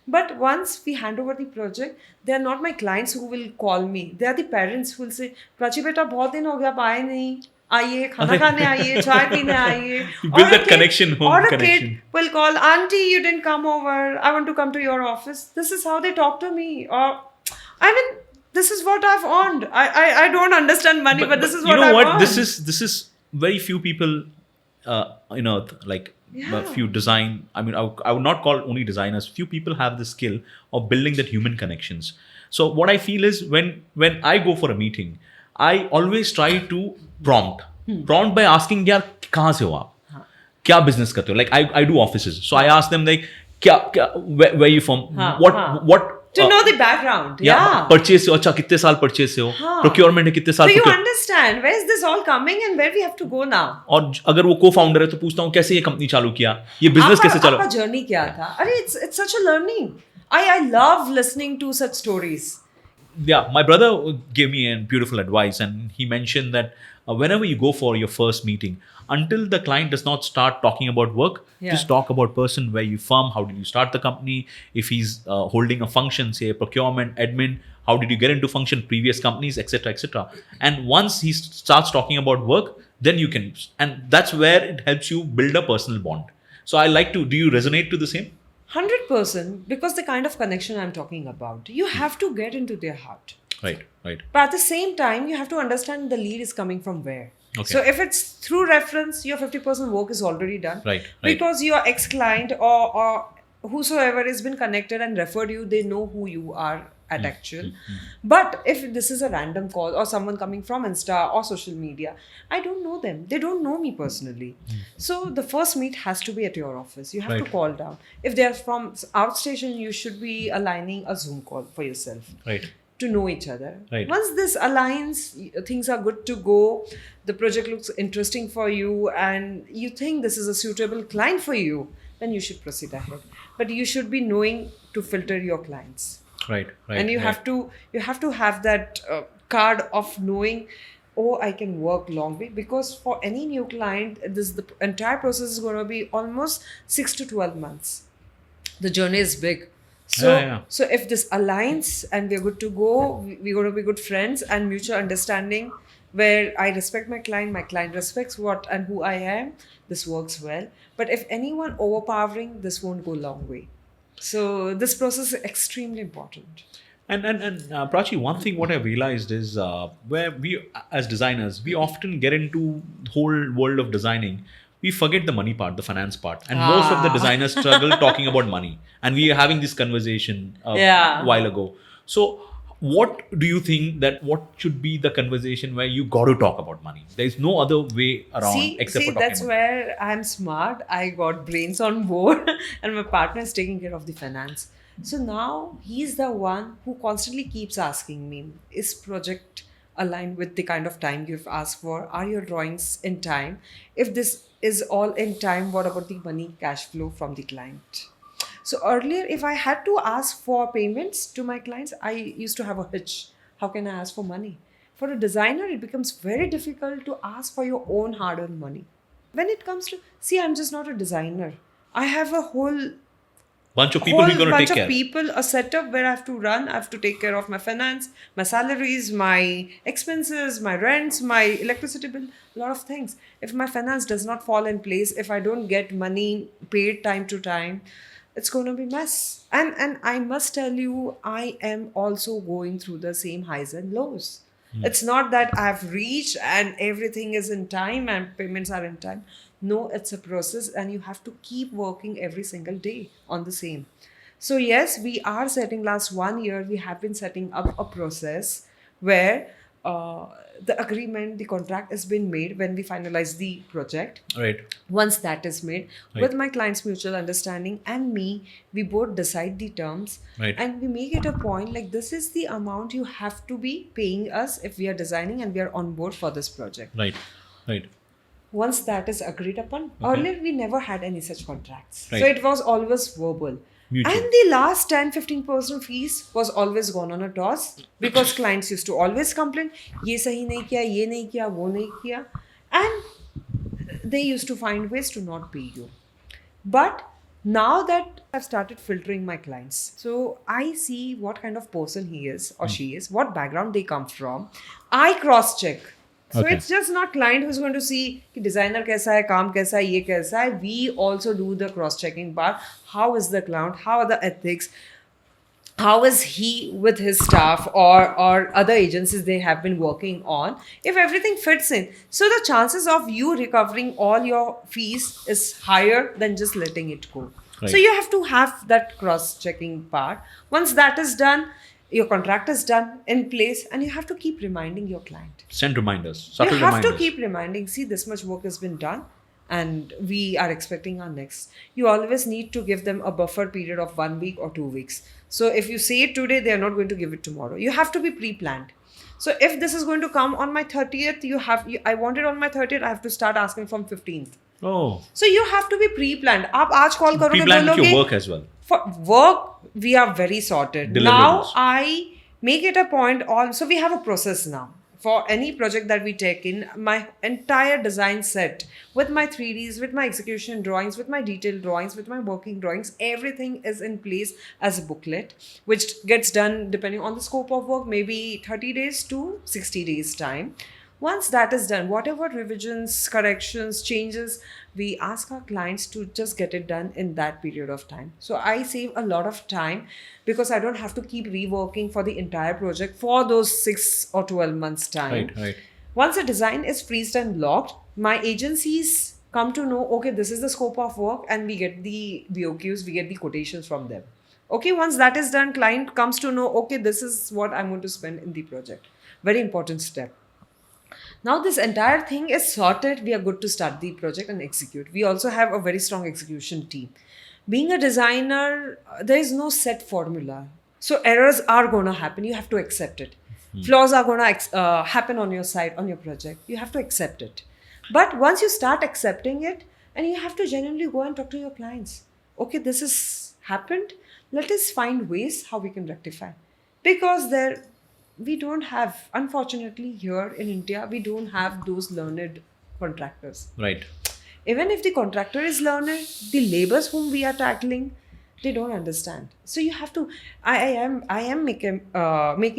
But once we hand over the project, they are not my clients who will call me. They are the parents who will say, Prachi beta, bahut din ho gaya, paaye nahi. Aaiye, khana khane aaiye, chai peene aaiye. You build Or a that connection, home or a connection. kid will call, Auntie, you didn't come over. I want to come to your office. This is how they talk to me. Or, I mean, this is what I've earned. I don't understand money, but this is what you know I've what? earned. This is very few people, like Yeah. few design. I mean, I would not call only designers. Few people have the skill of building that human connections. So what I feel is when I go for a meeting, I always try to prompt by asking, यार कहाँ से हो आप? क्या business करते हो? Like I do offices, so I ask them like, where are you from? What to know the background. Yeah. Purchase से हो, अच्छा कितने साल परचेज से हो, हाँ. प्रोक्योरमेंट है कितने साल So you procure- understand where is this all coming and where we have to go now? और अगर वो को फाउंडर है तो पूछता हूँ कैसे ये कंपनी चालू किया, ये बिजनेस कैसे चला. आपका जर्नी क्या था? अरे it's such a learning. I love listening to such stories. Yeah, my brother gave me a beautiful advice, and he mentioned that whenever you go for your first meeting, until the client does not start talking about work, Yeah. just talk about person, where you from, how did you start the company, if he's holding a function, say procurement, admin, how did you get into function, previous companies, etc., etc. And once he starts talking about work, then you can, and that's where it helps you build a personal bond. So I like to, do you resonate to the same? 100%, because the kind of connection I'm talking about, you have to get into their heart. Right. But at the same time, you have to understand the lead is coming from where. Okay. So if it's through reference, your 50% work is already done. Right. Because your ex-client or whosoever has been connected and referred you, they know who you are at actual. But if this is a random call or someone coming from Insta or social media, I don't know them. They don't know me personally. So the first meet has to be at your office. You have to Right. call down. If they're from outstation, you should be aligning a Zoom call for yourself Right. to know each other. Right. Once this aligns, things are good to go, the project looks interesting for you, and you think this is a suitable client for you, then you should proceed ahead. But you should be knowing to filter your clients. Right. Right. And you right. have to have that card of knowing, oh, I can work long way, because for any new client, the entire process is going to be almost 6 to 12 months. The journey is big. So, Yeah. so if this aligns and we're good to go, we're going to be good friends and mutual understanding, where I respect my client respects what and who I am, this works well. But if anyone overpowering, this won't go a long way. So this process is extremely important. And Prachi, one thing what I realized is where we as designers we often get into the whole world of designing. We forget the money part, the finance part, and most of the designers struggle talking about money. And we are having this conversation a while ago. So, what do you think that what should be the conversation where you got to talk about money? There is no other way around except for talking that's about where I'm smart. I got brains on board, and my partner is taking care of the finance. So now he's the one who constantly keeps asking me, is project aligned with the kind of time you've asked for? Are your drawings in time? If this is all in time, what about the money cash flow from the client? So earlier, if I had to ask for payments to my clients, I used to have a hitch. How can I ask for money? For a designer, it becomes very difficult to ask for your own hard-earned money. When it comes to, see, I'm just not a designer. I have a bunch of people who are going to bunch take care. of people, a setup where I have to run. I have to take care of my finance, my salaries, my expenses, my rents, my electricity bill, a lot of things. If my finance does not fall in place, if I don't get money paid time to time, it's going to be mess. And I must tell you, I am also going through the same highs and lows. It's not that I've reached and everything is in time and payments are in time. No, it's a process, and you have to keep working every single day on the same. So yes, we are setting, last 1 year, we have been setting up a process where the agreement, the contract has been made when we finalize the project. Right. Once that is made, Right. with my client's mutual understanding and me, we both decide the terms. Right. And we make it a point like, this is the amount you have to be paying us if we are designing and we are on board for this project. Right. Right. Once that is agreed upon, Okay. earlier we never had any such contracts. Right. So it was always verbal. Mutual. And the last 10-15% fees was always gone on a toss, because clients used to always complain, ye sahi nahi kiya, ye nahi kiya, wo nahi kiya. And they used to find ways to not pay you. But now that I've started filtering my clients, so I see what kind of person he is or she is, what background they come from. I cross check. So Okay. it's just not client who's going to see कि designer कैसा है, काम कैसा है, ये कैसा है. We also do the cross checking part. How is the client? How are the ethics? How is he with his staff or other agencies they have been working on? If everything fits in, so the chances of you recovering all your fees is higher than just letting it go. Right. So you have to have that cross-checking part. Once that is done, your contract is done in place, and you have to keep reminding your client. Send reminders. You Subtle have reminders. to keep reminding, see, this much work has been done and we are expecting our next. You always need to give them a buffer period of 1 week or 2 weeks. So if you say it today, they are not going to give it tomorrow. You have to be pre-planned. So if this is going to come on my 30th, I want it on my 30th, I have to start asking from 15th. Oh. So you have to be pre-planned. आप आज call करोगे, Pre-plan with your बोलोगे, work as well. for work, we are very sorted. Now Deliverables. I make it a point on, so we have a process now. For any project that we take in, my entire design set with my 3Ds, with my execution drawings, with my detailed drawings, with my working drawings, everything is in place as a booklet, which gets done depending on the scope of work, maybe 30 days to 60 days time. Once that is done, whatever revisions, corrections, changes, we ask our clients to just get it done in that period of time. So I save a lot of time because I don't have to keep reworking for the entire project for those 6 or 12 months time. Right, right. Once the design is freezed and locked, my agencies come to know, okay, this is the scope of work, and we get the BOQs, we get the quotations from them. Okay, once that is done, client comes to know, okay, this is what I'm going to spend in the project. Very important step. Now this entire thing is sorted. We are good to start the project and execute. We also have a very strong execution team. Being a designer, there is no set formula. So errors are going to happen. You have to accept it. Flaws are going to happen on your side, on your project. You have to accept it. But once you start accepting it, and you have to genuinely go and talk to your clients. Okay, this has happened. Let us find ways how we can rectify. Because there we don't have, unfortunately, here in India, we don't have those learned contractors. Right. Even if the contractor is learned, the laborers whom we are tackling, they don't understand. So you have to. I am making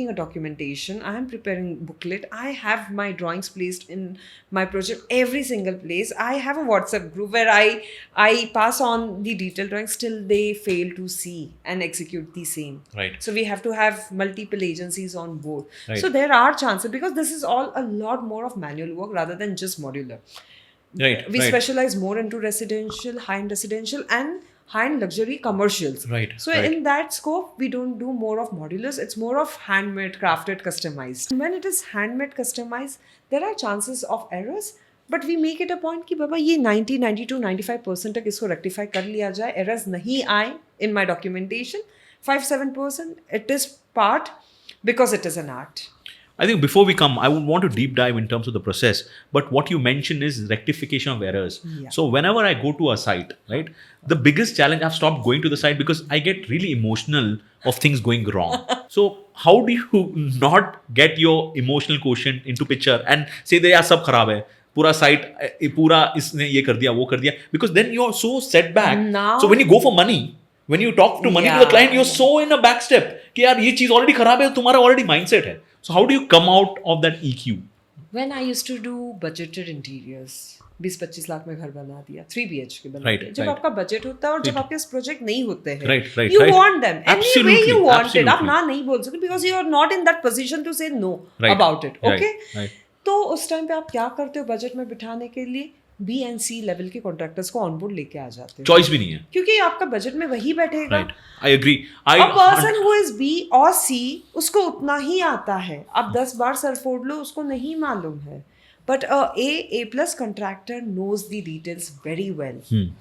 a documentation. I am preparing booklet. I have my drawings placed in my project every single place. I have a WhatsApp group where I pass on the detailed drawings till they fail to see and execute the same. Right. So we have to have multiple agencies on board. Right. So there are chances because this is all a lot more of manual work rather than just modular. Right. We right. specialize more into residential, high-end residential, and high-end luxury commercials. Right, So right. in that scope, we don't do more of modulars. It's more of handmade, crafted, customized. When it is handmade, customized, there are chances of errors. But we make it a point कि बाबा ये 90, 92, 95% तक इसको rectify कर लिया जाए. Errors नहीं आए in my documentation. 5-7% it is part because it is an art. I think before we come, I would want to deep dive in terms of the process. But what you mentioned is rectification of errors. Yeah. So whenever I go to a site, right, the biggest challenge, I've stopped going to the site because I get really emotional of things going wrong. So how do you not get your emotional quotient into picture and say that yaar sab kharab hai, पूरा site पूरा इसने ये कर दिया वो कर दिया, because then you're so set back. Now- So when you go for money, when you talk to money to the client, you're so in a back step कि यार ये चीज already खराब है, तुम्हारा already mindset है. So how do you come out of that EQ? When I used to do budgeted interiors, 20-25 lakh में घर बना दिया, 3 BHK बना Right, दिया. जब right. आपका बजट होता है और जब आपके प्रोजेक्ट नहीं होते हैं, Right, right, you right. want them. Any way Absolutely, you want it. absolutely. आप ना नहीं बोल सकते because you are not in that position to say no Right, about it. right, Okay? right. तो उस टाइम पे आप क्या करते हो बजट में बिठाने के लिए? B and C लेवल के कॉन्ट्रैक्टर्स को ऑनबोर्ड लेके आ जाते हो. Choice भी नहीं है. क्योंकि आपका बजट में वही बैठेगा. Right. I agree. A person who is B or C, उसको उतना ही आता है. आप 10 बार सर फोड़ लो, उसको नहीं मालूम है. But A plus contractor knows the details very well.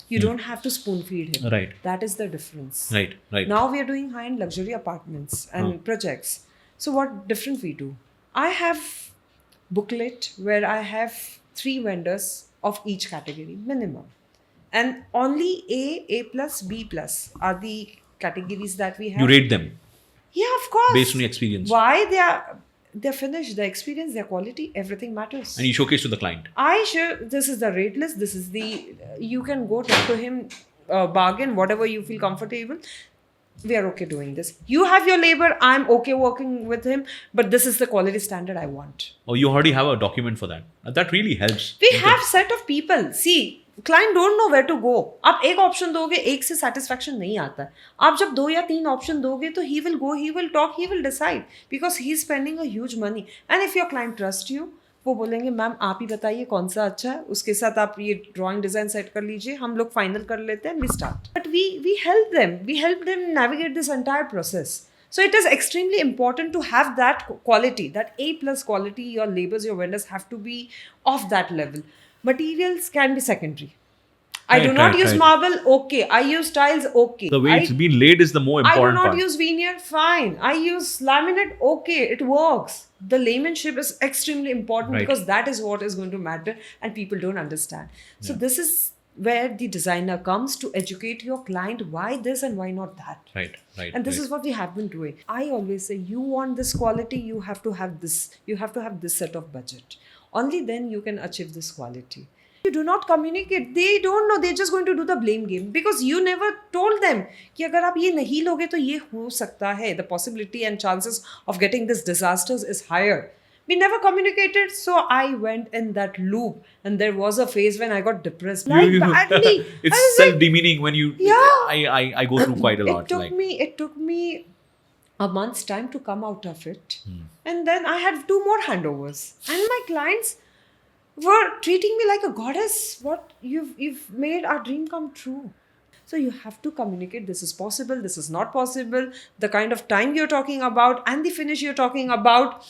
You don't have to spoon feed him. Right. That is the difference. Right, right. Now we are doing high-end luxury apartments and projects. So what different we do? I have booklet where I have 3 vendors of each category minimum. And only A plus, B plus are the categories that we have. You rate them Yeah, of course. based on your experience. Why they're finished, the experience, their quality, everything matters. And you showcase to the client. This is the rate list, this is the, you can go talk to him, bargain, whatever you feel comfortable. We are okay doing this. You have your labor, I'm okay working with him, but this is the quality standard I want. Or you already have a document for that. That really helps. We have set of people. See, client don't know where to go. आप एक option दोगे, एक से satisfaction नहीं आता है. आप जब 2 या 3 option दोगे तो he will go, he will talk, he will decide because he is spending a huge money. And if your client trusts you, वो बोलेंगे मैम आप ही बताइए कौन सा अच्छा है, उसके साथ आप ये ड्राइंग डिजाइन सेट कर लीजिए, हम लोग फाइनल कर लेते हैं, we start. But we help them navigate this entire process. So it is extremely important to have that quality, that A plus quality. Your labors, your vendors have to be of that level. Materials can be secondary. I do not use marble, okay. I use tiles, okay. The way it's been laid is the more I do important not part. use veneer, fine. I use laminate, okay. It works. The laymanship is extremely important Right. because that is what is going to matter and people don't understand. So this is where the designer comes to educate your client why this and why not that. Right, right. And this right. is what we have been doing. I always say, you want this quality, you have to have this. You have to have this set of budget. Only then you can achieve this quality. You do not communicate. They don't know. They're just going to do the blame game because you never told them कि अगर आप ये नहीं लोगे तो ये हो सकता है. The possibility and chances of getting this disasters is higher. We never communicated, so I went in that loop, and there was a phase when I got depressed, like badly. It's I was self-demeaning when you. Yeah. I go through quite a lot. It took me a month's time to come out of it, and then I had 2 more handovers, and my clients were treating me like a goddess. What you've made our dream come true. So you have to communicate, this is possible, this is not possible, the kind of time you're talking about and the finish you're talking about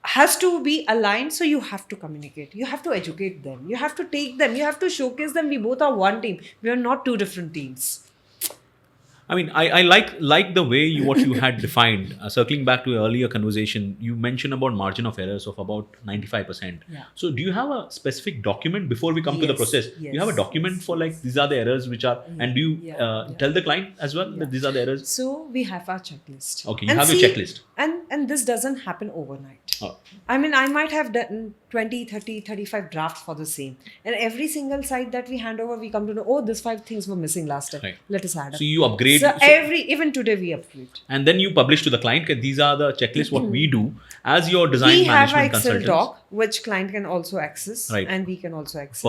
has to be aligned. So you have to communicate, you have to educate them, you have to take them, you have to showcase them. We both are one team, we are not two different teams. I mean, I like the way what you had defined. Circling back to your earlier conversation, you mentioned about margin of errors of about 95%. Yeah. So do you have a specific document before we come to the Yes, process? yes, You have a document yes, for like these are the errors which are, and do you Yeah. tell the client as well that these are the errors? So we have our checklist. Okay, you And have your checklist. And this doesn't happen overnight. Oh. I mean, I might have done 20, 30, 35 drafts for the same. And every single site that we hand over, we come to know, oh, these 5 things were missing last time. Right. Let us add up. So you upgrade. So even today we upgrade. And then you publish to the client that these are the checklists what we do as your design We have management an Excel consultants. doc which client can also access, Right. and we can also access.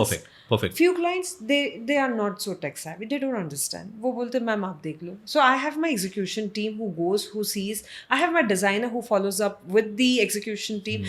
Perfect. Few clients they are not so tech savvy, they don't understand. वो बोलते ma'am आप देख लो. So I have my execution team who goes, who sees. I have my designer who follows up with the execution team.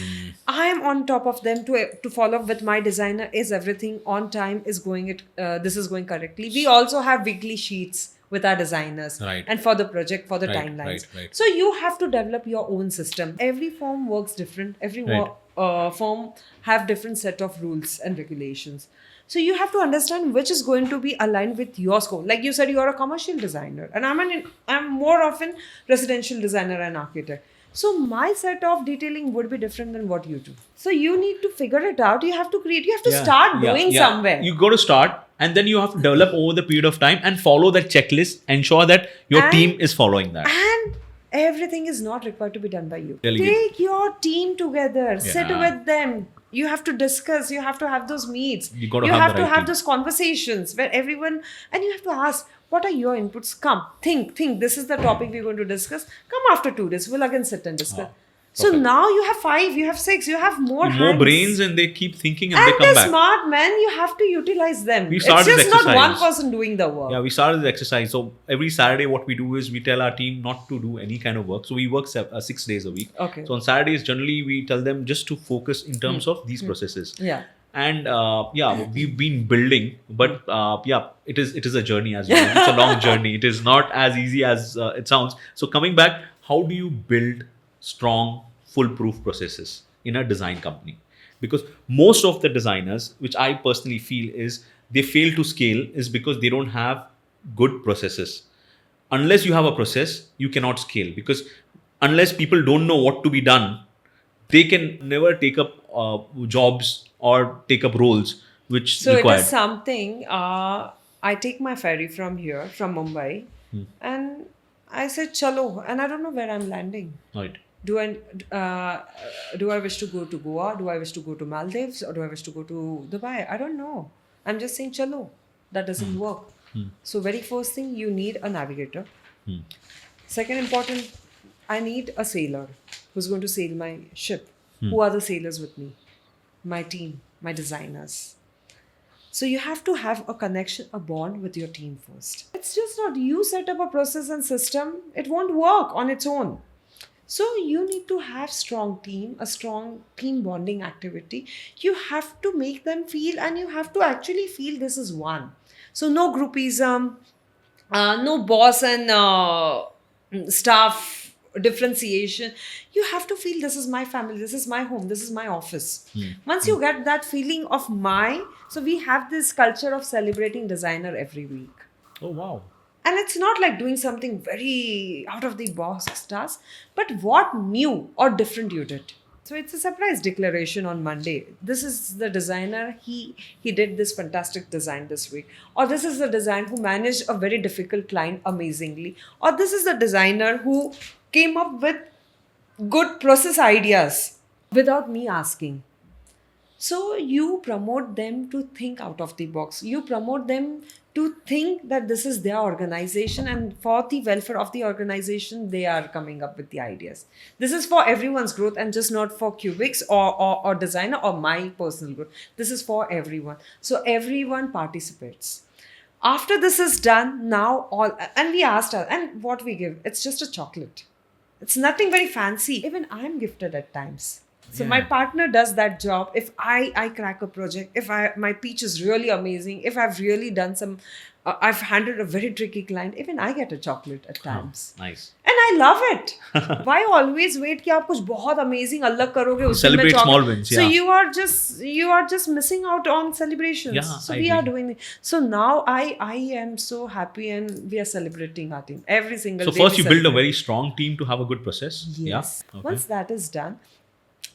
I am on top of them to follow up with my designer. Is everything on time? Is going this is going correctly? We also have weekly sheets with our designers, Right. and for the project, for the Right, timelines. right. So you have to develop your own system. Every firm works different. Every Right. firm have different set of rules and regulations. So you have to understand which is going to be aligned with your scope. Like you said, you are a commercial designer, and I'm more often residential designer and architect. So my set of detailing would be different than what you do. So you need to figure it out. You have to create. You have to start doing somewhere. You got to start, and then you have to develop over the period of time and follow that checklist. Ensure that your team is following that. And everything is not required to be done by you. Delegate. Take your team together. Sit Yeah. with them. You have to discuss. You have to have those meets. You gotta have the right have team. those conversations where everyone, and you have to ask, what are your inputs? Come, think. This is the topic we're going to discuss. Come after 2 days. We'll again sit and discuss. So perfect. now you have 5, you have 6, you have more hands. brains, and they keep thinking and And they come they're back. smart, man. You have to utilize them. We It's started just this not one exercise. person doing the work. Yeah, we started the exercise. So every Saturday, what we do is we tell our team not to do any kind of work. So we work 6 days a week. Okay. So on Saturdays, generally, we tell them just to focus in terms of these processes. Yeah. And we've been building, but it is a journey as well. It's a long journey. It is not as easy as it sounds. So coming back, how do you build strong, foolproof processes in a design company? Because most of the designers, which I personally feel is they fail to scale, is because they don't have good processes. Unless you have a process, you cannot scale, because unless people don't know what to be done, they can never take up jobs or take up roles which So required. it is something. I take my ferry from here, from Mumbai, and I said, "Chalo," and I don't know where I'm landing. Right. Do I wish to go to Goa? Do I wish to go to Maldives? Or do I wish to go to Dubai? I don't know. I'm just saying, "Chalo." That doesn't work. So very first thing, you need a navigator. Second important, I need a sailor who's going to sail my ship. Who are the sailors with me? My team, my designers. So you have to have a connection, a bond with your team first. It's just not you set up a process and system, it won't work on its own. So you need to have strong team, a strong team bonding activity. You have to make them feel, and you have to actually feel this is one. So no groupism, no boss and staff differentiation. You have to feel this is my family, this is my home, this is my office. Once you get that feeling of so we have this culture of celebrating designer every week. Oh, wow. And it's not like doing something very out of the box task, but what new or different you did. So it's a surprise declaration on Monday. This is the designer, he did this fantastic design this week. Or this is the designer who managed a very difficult client amazingly. Or this is the designer who came up with good process ideas without me asking. So you promote them to think out of the box. You promote them to think that this is their organization, and for the welfare of the organization, they are coming up with the ideas. This is for everyone's growth and just not for Cubix or designer or my personal growth. This is for everyone. So everyone participates. After this is done, now and we asked her, and what we give, it's just a chocolate. It's nothing very fancy. Even I'm gifted at times. So my partner does that job. If I crack a project, if my pitch is really amazing, if I've really done some I've handled a very tricky client. Even I get a chocolate at times. Nice. And I love it. Why always wait कि आप कुछ बहुत amazing अलग करोगे उसमें Celebrate chocolate? small wins, So yeah. you are just missing out on celebrations. Yeah, So I we are agree. doing it. So now I am so happy, and we are celebrating our team every single So day. first we you build a celebrate. very strong team to have a good process. Yes. Yeah. Okay. Once that is done,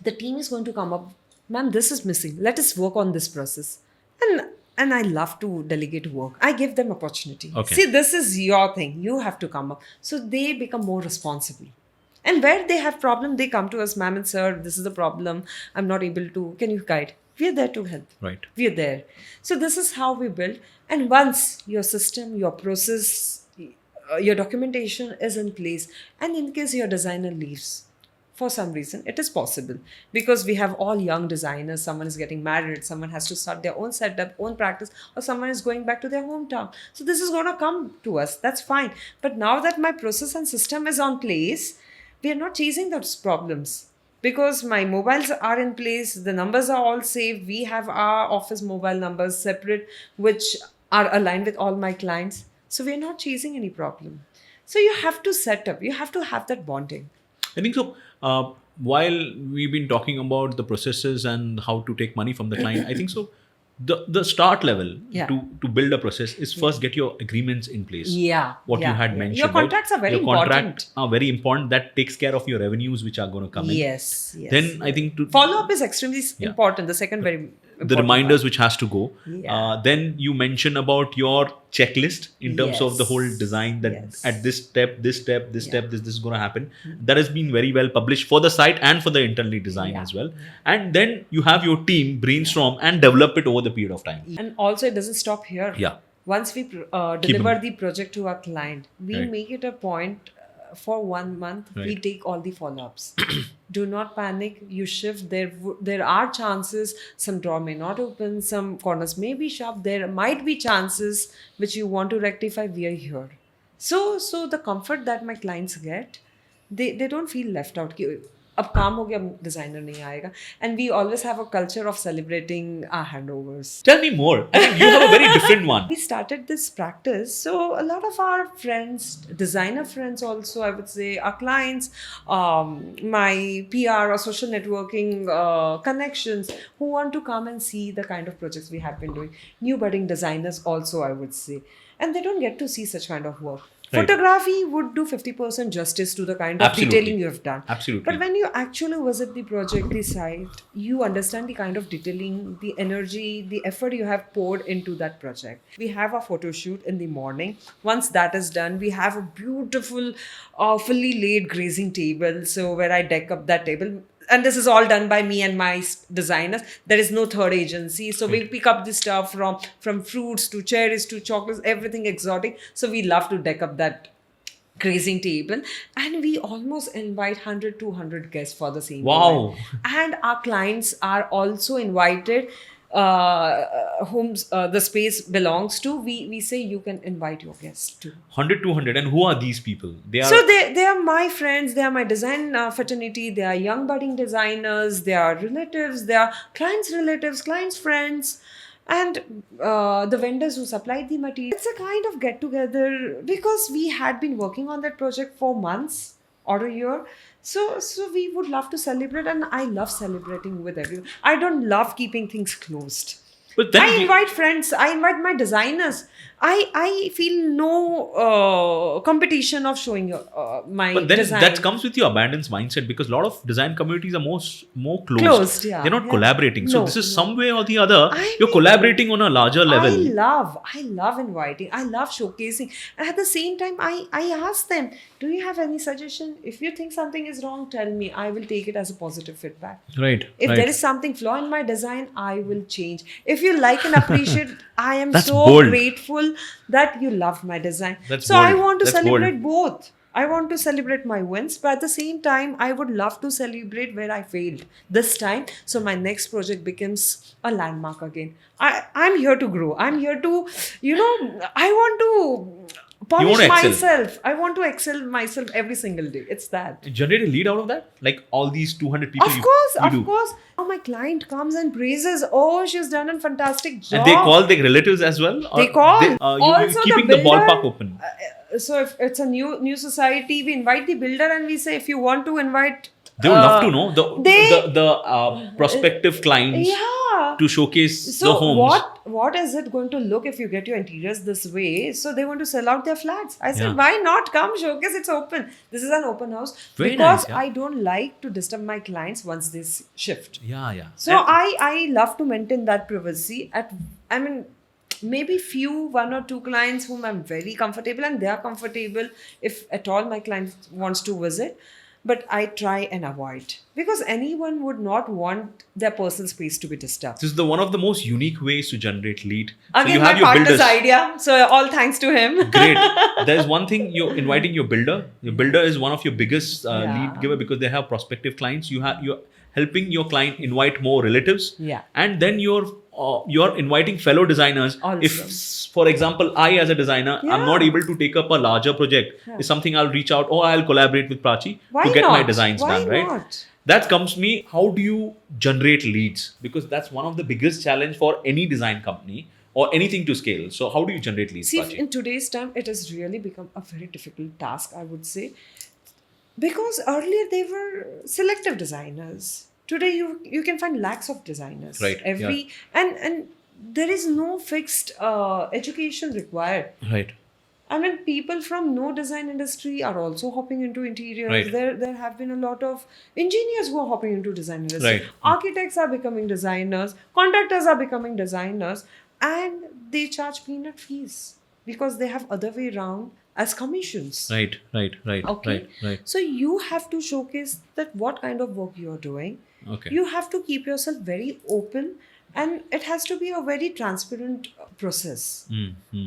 the team is going to come up, ma'am, this is missing. Let us work on this process. And I love to delegate work. I give them opportunity. Okay. See, this is your thing. You have to come up. So they become more responsible. And where they have problem, they come to us, ma'am and sir, this is the problem. I'm not able to. Can you guide? We are there to help. Right. We are there. So this is how we build. And once your system, your process, your documentation is in place, and in case your designer leaves, for some reason, it is possible because we have all young designers. Someone is getting married, someone has to start their own setup, own practice, or someone is going back to their hometown. So this is going to come to us. That's fine. But now that my process and system is on place, we are not chasing those problems because my mobiles are in place. The numbers are all saved. We have our office mobile numbers separate, which are aligned with all my clients. So we are not chasing any problem. So you have to set up. You have to have that bonding. I think so. While we've been talking about the processes and how to take money from the client, I think so. The start level Yeah. to build a process is first get your agreements in place. Yeah. What yeah, you had yeah. mentioned. Your contracts right? are very your important. contracts are very important. That takes care of your revenues which are going to come in. Yes. Then I think to Follow up is extremely important. The second very important the reminders part. which has to go. Yeah. Then you mention about your checklist in terms of the whole Yes. design that Yes. at this step, this step, this Yeah. step, this is going to happen. That has been very well published for the site and for the internally design Yeah. as well. And then you have your team brainstorm and develop it over the period of time. And also, it doesn't stop here. Yeah. Once we deliver the project to our client, we Right. make it a point for 1 month. We Right. take all the follow-ups. Do not panic. You shift. There are chances. Some drawer may not open. Some corners may be sharp. There might be chances which you want to rectify. We are here. So the comfort that my clients get, they don't feel left out. कि अब काम हो गया, designer नहीं आएगा. And we always have a culture of celebrating our handovers. Tell me more. I think you have a very different one. We started this practice. So a lot of our friends, designer friends also, I would say, our clients, my PR or social networking connections who want to come and see the kind of projects we have been doing. New budding designers also, I would say. And they don't get to see such kind of work. Right. Photography would do 50% justice to the kind of Absolutely. detailing you have done. Absolutely. But when you actually visit the project, the site, you understand the kind of detailing, the energy, the effort you have poured into that project. We have a photo shoot in the morning. Once that is done, we have a beautiful, fully laid grazing table. So where I deck up that table. And this is all done by me and my designers. There is no third agency. So we pick up the stuff from fruits to cherries to chocolates, everything exotic. So we love to deck up that grazing table. And we almost invite 100, 200 guests for the same Wow. event. And our clients are also invited. Whom the space belongs to, we say you can invite your guests too. 100, 200. And who are these people? They are So they are my friends, they are my design fraternity, they are young budding designers, they are relatives, they are clients' relatives, clients' friends, and the vendors who supplied the material. It's a kind of get together because we had been working on that project for months or a year. So we would love to celebrate, and I love celebrating with everyone. I don't love keeping things closed. But then I invite friends. I invite my designers. I feel no competition of showing my But then design. that comes with your abundance mindset because a lot of design communities are more closed. Closed, yeah, They're not yeah. collaborating. So No, this is no. some way or the other, I you're mean, collaborating on a larger level. I love inviting. I love showcasing. And at the same time, I ask them, do you have any suggestion? If you think something is wrong, tell me. I will take it as a positive feedback. Right. If right. there is something flaw in my design, I will change. If you like and appreciate, I am That's so bold. grateful that you love my design. That's so I bold. want to That's celebrate both. I want to celebrate my wins, but at the same time, I would love to celebrate where I failed this time. So my next project becomes a landmark again. I'm here to grow. I'm here to, I want to polish excel. myself. I want to excel myself every single day. It's that. Generate a lead out of that? Like all these 200 people Of you course, do. of course. Oh, my client comes and praises. Oh, she's done a fantastic job. And they call their relatives as well? Or They call. you're Also, keeping the the builder, ballpark open. So if it's a new society, we invite the builder and we say, if you want to invite, They would love to know they- the prospective clients yeah. to showcase the So homes. what is it going to look if you get your interiors this way? So they want to sell out their flats. I said, Yeah. why not come showcase? It's open. This is an open house. Very because nice, yeah. I don't like to disturb my clients once they shift. Yeah. So I love to maintain that privacy. Maybe one or two clients whom I'm very comfortable and they are comfortable if at all my client wants to visit. But I try and avoid because anyone would not want their personal space to be disturbed. This is one of the most unique ways to generate lead. Again, my partner's idea. So all thanks to him. Great. There's one thing, you're inviting your builder. Your builder is one of your biggest Yeah. lead giver because they have prospective clients. You're helping your client invite more relatives. Yeah. And then you're inviting fellow designers. Also. If, for example, I as a designer, I'm not able to take up a larger project, it's something I'll reach out or I'll collaborate with Prachi to get my designs Why done, right? not? That comes to me, how do you generate leads? Because that's one of the biggest challenge for any design company or anything to scale. So how do you generate leads, See, Prachi? in today's time, it has really become a very difficult task, I would say. Because earlier they were selective designers. Today you can find lakhs of designers. Right, And there is no fixed education required. Right. I mean, people from no design industry are also hopping into interiors. Right. There have been a lot of engineers who are hopping into design industry. Right. Architects are becoming designers. Contractors are becoming designers. And they charge peanut fees because they have other way around as commissions. Right. Okay. Right. So you have to showcase that what kind of work you are doing. Okay. You have to keep yourself very open and it has to be a very transparent process.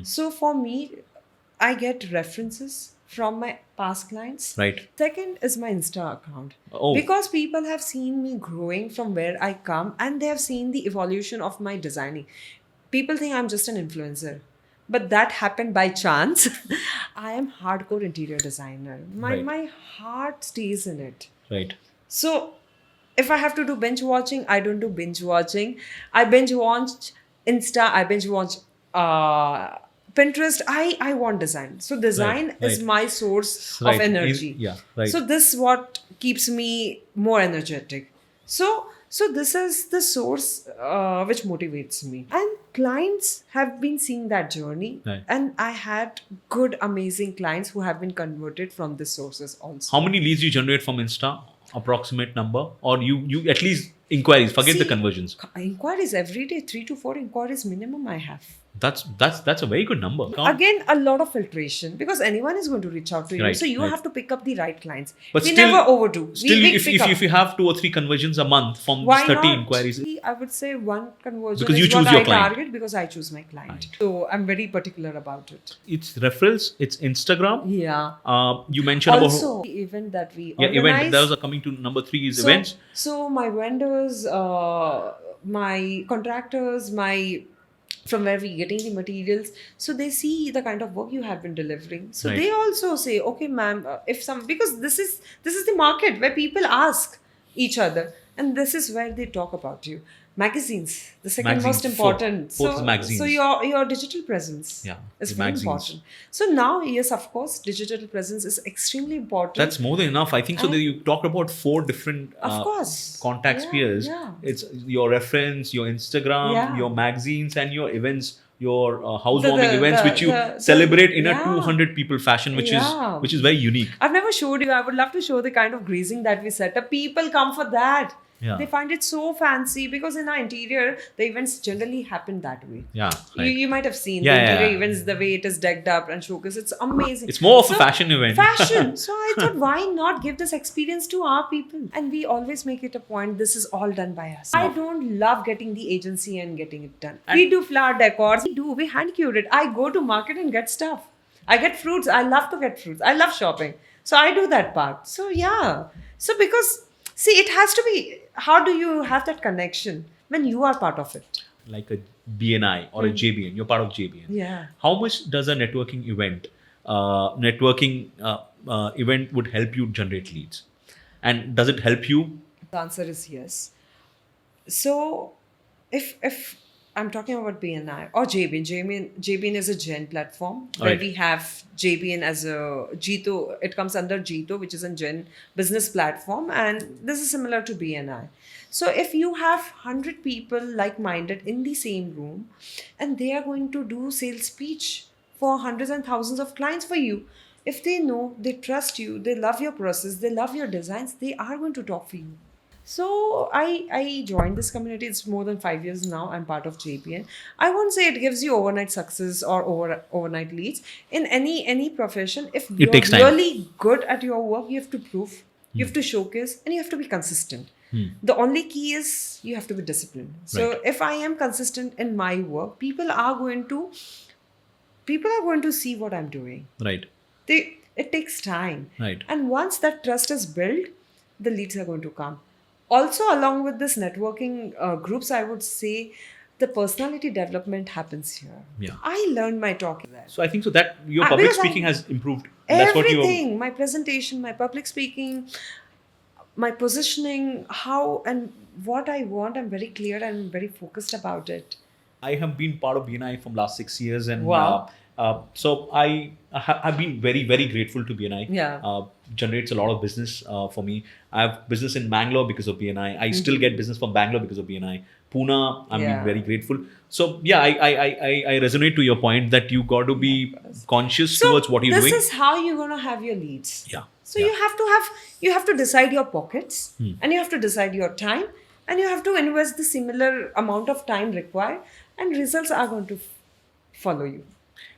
So for me, I get references from my past clients. Right. Second is my Insta account. Oh. Because people have seen me growing from where I come and they have seen the evolution of my designing. People think I'm just an influencer. But that happened by chance. I am hardcore interior designer. My heart stays in it. Right. So if I have to do binge watching, I don't do binge watching. I binge watch Insta, I binge watch Pinterest. I want design. So design is my source of energy. Right. So this is what keeps me more energetic. So this is the source which motivates me. And clients have been seeing that journey. Right. And I had good, amazing clients who have been converted from these sources also. How many leads you generate from Insta? Approximate number? Or you at least inquiries, forget the conversions. Inquiries every day, 3 to 4 inquiries minimum I have. That's a very good number. Again, a lot of filtration because anyone is going to reach out to you. Right, So you right. have to pick up the right clients. But we still- never overdo. Still, we if pick up. you have 2 or 3 conversions a month from Why 30 not? inquiries, I would say one conversion Because you is choose what your I client. target because I choose my client. So I'm very particular about it. it's referrals, it's Instagram. Yeah. You mentioned Also, about the event that we event. organize. Those are coming to number 3 is events. So my vendors, my contractors, from where we getting the materials, so they see the kind of work you have been delivering. So Right. they also say, okay, ma'am, because this is the market where people ask each other, and this is where they talk about you. Magazines, the second Magazines, most important. fourth is magazines. So your digital presence Yeah, is the very magazines. important. So now, yes, of course, digital presence is extremely important. That's more than enough. I think so. That you talked about 4 different Of course. contact Yeah, spheres. yeah. It's your reference, your Instagram, Yeah. your magazines, and your events. Your housewarming events, which you the- celebrate in a yeah. 200 people fashion, which Yeah. is very unique. I've never showed you. I would love to show the kind of grazing that we set up. People come for that. Yeah. They find it so fancy because in our interior, the events generally happen that way. Yeah, right. You might have seen Yeah, the yeah, interior yeah. events, the way it is decked up and showcased. It's amazing. It's more of a fashion event. Fashion. So I thought, why not give this experience to our people? And we always make it a point, this is all done by us. I don't love getting the agency and getting it done. We do flower decors. We hand curate. I go to market and get stuff. I get fruits. I love to get fruits. I love shopping. So I do that part. So yeah. So because, see, it has to be, how do you have that connection when you are part of it? Like a BNI or a JBN. You're part of JBN. Yeah. How much does a networking event networking event would help you generate leads? And does it help you? The answer is yes. So if I'm talking about BNI or JBN, JBN is a Gen platform where Right. we have JBN as a Jito. It comes under Jito, which is a Gen business platform, and this is similar to BNI. So if you have 100 people like-minded in the same room, and they are going to do sales speech for hundreds and thousands of clients for you, if they know, they trust you, they love your process, they love your designs, they are going to talk for you. So I joined this community. It's more than 5 years now. I'm part of JPN. I won't say it gives you overnight success or overnight leads in any profession. If It you're takes time. really good at your work, you have to prove, you have to showcase, and you have to be consistent. The only key is you have to be disciplined. So Right. if I am consistent in my work, people are going to see what I'm doing. Right. It takes time. Right. And once that trust is built, the leads are going to come. Also, along with this networking groups, I would say the personality development happens here. Yeah. I learned my talking there. So I think so that your public Because speaking has improved. That's what you. Everything, my presentation, my public speaking, my positioning, how and what I want, I'm very clear and very focused about it. I have been part of BNI from last 6 years, and Wow. so I've been very, very grateful to BNI. Yeah. Generates a lot of business for me. I have business in Bangalore because of BNI. I still get business from Bangalore because of BNI. Pune, I'm Yeah. being very grateful. So yeah, I resonate to your point that you got to be conscious towards what you're this doing. is how you're gonna have your leads. Yeah. So Yeah. you have to decide your pockets, and you have to decide your time, and you have to invest the similar amount of time required, and results are going to follow you.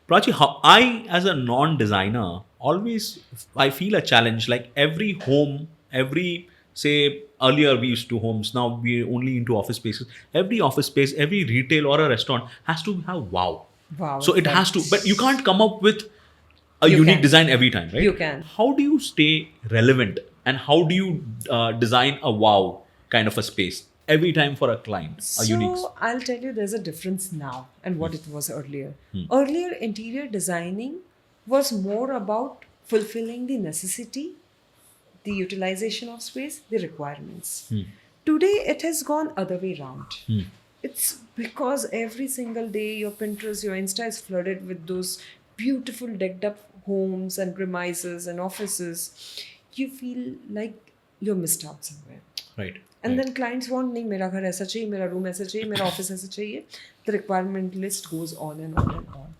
Prachi, how I as a non-designer always I feel a challenge. Like every home, every say earlier we used to homes, now we're only into office spaces. Every office space, every retail or a restaurant has to have wow. Wow. So it has to, but you can't come up with a You unique can. design every time, right? You can. How do you stay relevant, and how do you design a wow kind of a space every time for a client, a unique? So I'll tell you, there's a difference now and what it was earlier. Earlier, interior designing was more about fulfilling the necessity, the utilization of space, the requirements. Today, it has gone other way around. It's because every single day your Pinterest, your Insta is flooded with those beautiful decked up homes and premises and offices. You feel like you're missed out somewhere. Right. And then clients want, nahi, mera ghar aisa chahiye, mera room aisa chahiye, mera office aisa chahiye. The requirement list goes on and on and on.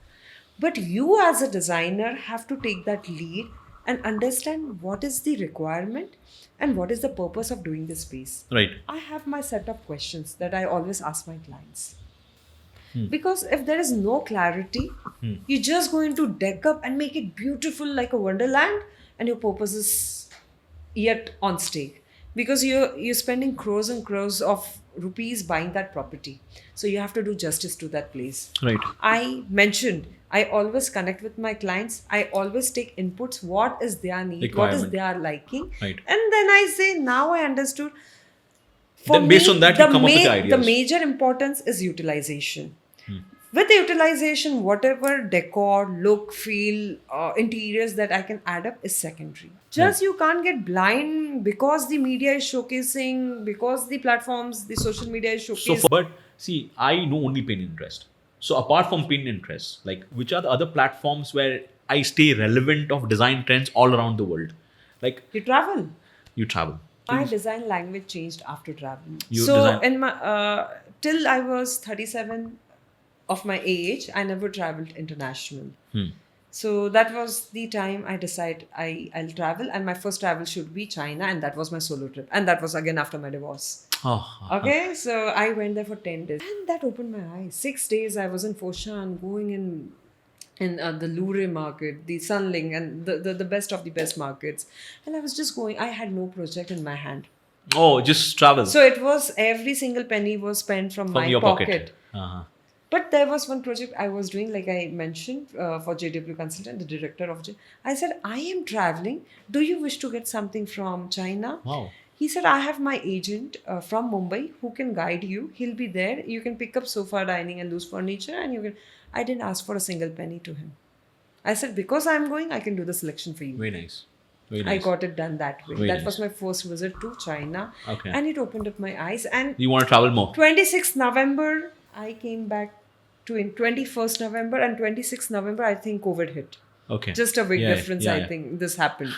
But you as a designer have to take that lead and understand what is the requirement and what is the purpose of doing this space. Right. I have my set of questions that I always ask my clients. Because if there is no clarity, you're just going to deck up and make it beautiful like a wonderland, and your purpose is yet on stake. Because you're spending crores and crores of rupees buying that property. So you have to do justice to that place. Right. I mentioned I always connect with my clients. I always take inputs. What is their need? What is Requirement. their liking? Right. And then I say, now I understood. Then based on that, you come up with the the ideas. major importance is utilization. With the utilization, whatever decor, look, feel, interiors that I can add up is secondary. Just you can't get blind because the media is showcasing, because the platforms, the social media is So, showcasing. but see, I know only Pinterest. So, apart from Pinterest, like which are the other platforms where I stay relevant of design trends all around the world? Like You travel. you travel. My design language changed after traveling. You So design- in my till I was 37 of my age, I never traveled international. So that was the time I decided I'll travel, and my first travel should be China, and that was my solo trip, and that was again after my divorce. Oh, Okay, so I went there for 10 days, and that opened my eyes. 6 days I was in Foshan, going in the Louvre market, the Sunling, and the best of the best markets. And I was just going, I had no project in my hand. oh, just travel So it was every single penny was spent from from my your pocket. pocket. Uh-huh. But there was one project I was doing, like I mentioned, for JW Consultant, the director of I said, I am traveling. Do you wish to get something from China? Wow. He said, I have my agent from Mumbai who can guide you. He'll be there. You can pick up sofa dining and loose furniture, and you can. I didn't ask for a single penny to him. I said, because I'm going, I can do the selection for you. Very nice. Very I nice. got it done that way. Very That nice. was my first visit to China. Okay. And it opened up my eyes. And You want to travel more? 26th November, I came back to in 21st November, and 26th November, I think COVID hit. Okay. Just a big Yeah, difference, yeah, I yeah. think this happened.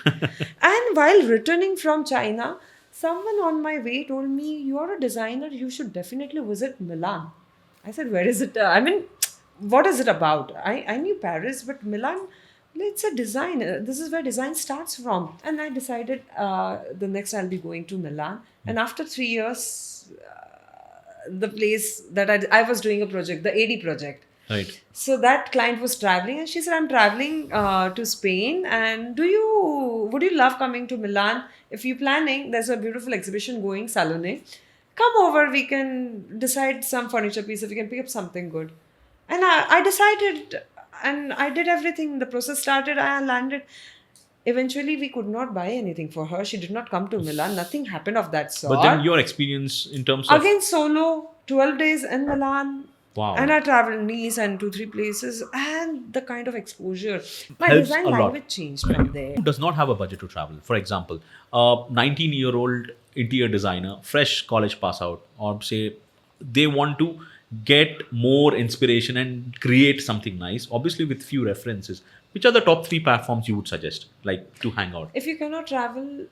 And while returning from China, someone on my way told me, you are a designer, you should definitely visit Milan. I said, where is it? I mean, what is it about? I knew Paris, but Milan, it's a design. This is where design starts from. And I decided the next I'll be going to Milan. And after 3 years, the place that I was doing a project, the AD project. Right. So that client was traveling, and she said, I'm traveling to Spain, and would you love coming to Milan? If you're planning, there's a beautiful exhibition going, Salone. Come over, we can decide some furniture piece, if we can pick up something good. And I decided, and I did everything. The process started, I landed. Eventually, we could not buy anything for her. She did not come to Milan. Nothing happened of that sort. But then your experience in terms of Again, solo, 12 days in Milan. Wow. And I traveled Nice and 2-3 places, and the kind of exposure. My Helps design a lot. language changed from there. who does not have a budget to travel. For example, a 19-year-old interior designer, fresh college pass out, or say they want to get more inspiration and create something nice, obviously with few references. Which are the top 3 platforms you would suggest, like to hang out? If you cannot travel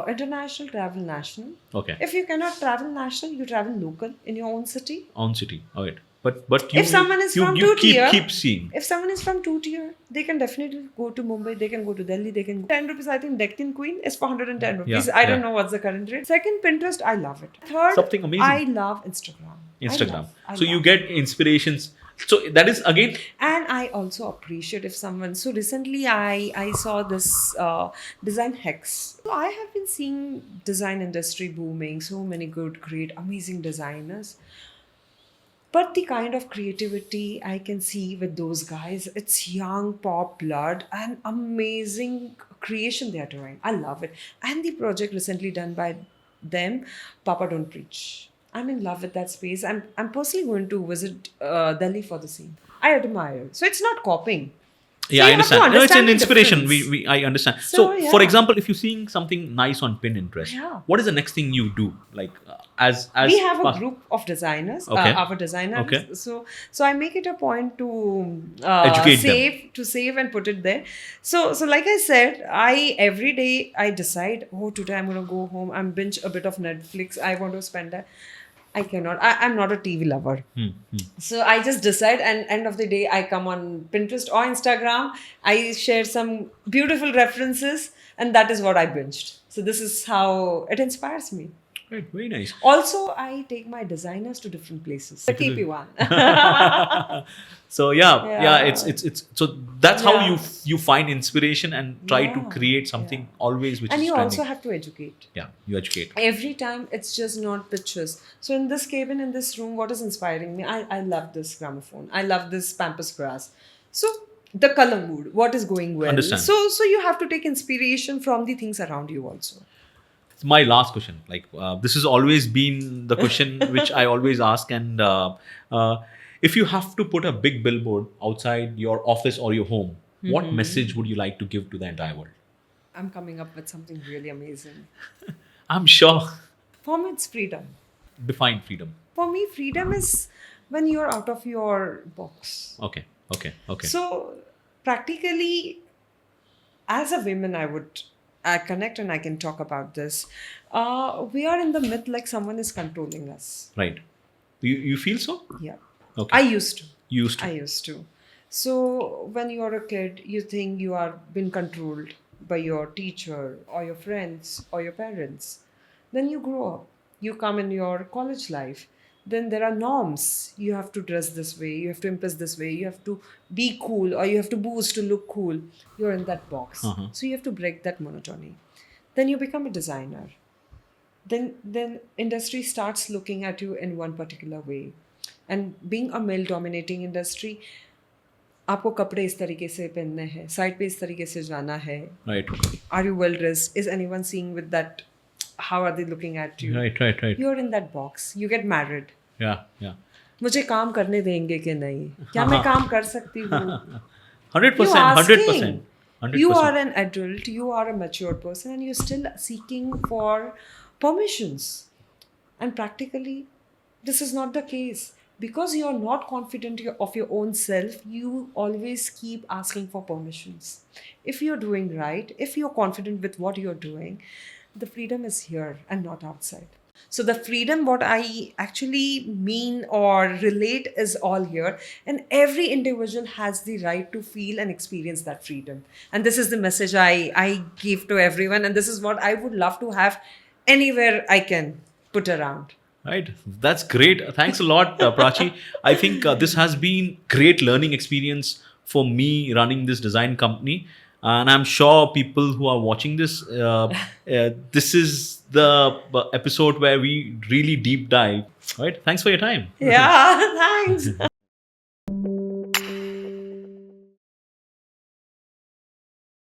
international, travel national. Okay. If you cannot travel national, you travel local in your own city. On city. All right. But you, If someone is from you two tier- keep seeing. If someone is from 2 tier, they can definitely go to Mumbai, they can go to Delhi, they can go. 10 rupees, I think Deccan Queen is for 110 rupees. Yeah, I don't yeah. know what's the current rate. Second, Pinterest, I love it. Third, Something amazing. I love Instagram. Instagram. I So you love. get inspirations. So that is again And I also appreciate if someone. So recently, I saw this design hacks. So I have been seeing design industry booming. So many good, great, amazing designers. But the kind of creativity I can see with those guys, it's young pop blood and amazing creation they are doing. I love it. And the project recently done by them, Papa Don't Preach. I'm in love with that space. I'm personally going to visit Delhi for the same. I admire. So it's not copying. yeah, I you have to understand. No, it's an understand the inspiration. difference. I understand. So, So, for yeah. example, if you're seeing something nice on Pinterest, Yeah. what is the next thing you do? Like as We have a pas- group of designers, Okay. our designers. Okay. So I make it a point to Educate them. save and put it there. So like I said, every day I decide, today I'm gonna go home. I'm binge a bit of Netflix. I want to spend that. I cannot. I'm not a TV lover. So I just decide, and end of the day, I come on Pinterest or Instagram. I share some beautiful references, and that is what I binged. So this is how it inspires me. Right, very nice. Also, I take my designers to different places. The KP one. So yeah, Yeah. it's so that's how Yeah. you find inspiration and try to Yeah, create something always which And is you trending. also have to educate. Yeah, you educate. Every time, it's just not pictures. So in this cabin, in this room, what is inspiring me? I love this gramophone. I love this pampas grass. So the color mood, what is going well. Understand. So you have to take inspiration from the things around you also. It's my last question. Like this has always been the question which I always ask. And if you have to put a big billboard outside your office or your home, what message would you like to give to the entire world? I'm coming up with something really amazing. I'm sure. For me, it's freedom. Define freedom. For me, freedom is when you're out of your box. Okay. So practically, as a woman, I connect and I can talk about this. We are in the myth like someone is controlling us. Right. You feel so? Yeah. Okay. I used to. Used to. I used to. So when you're a kid, you think you are being controlled by your teacher or your friends or your parents. Then you grow up. You come in your college life. Then there are norms. You have to dress this way. You have to impress this way. You have to be cool, or you have to boost to look cool. You're in that box. So you have to break that monotony. Then you become a designer. Then industry starts looking at you in one particular way. And being a male dominating industry, आपको कपड़े इस तरीके से पहनने हैं, side पे इस तरीके से जाना है. Right. Are you well dressed? Is anyone seeing with that? How are they looking at you? Right. You're in that box. You get married. Yeah. मुझे काम करने देंगे कि नहीं? क्या मैं काम कर सकती हूँ? 100%, You're 100%, asking. You are 100%. an adult, you are a mature person, and you're still seeking for permissions. And practically, this is not the case. Because you're not confident of your own self, you always keep asking for permissions. If you're doing right, if you're confident with what you're doing, the freedom is here and not outside. So the freedom, what I actually mean or relate, is all here. And every individual has the right to feel and experience that freedom. And this is the message I give to everyone. And this is what I would love to have anywhere I can put around. Right. That's great. Thanks a lot, Prachi. I think this has been great learning experience for me running this design company. And I'm sure people who are watching this, this is the episode where we really deep dive. Right. Thanks for your time. Yeah, thanks.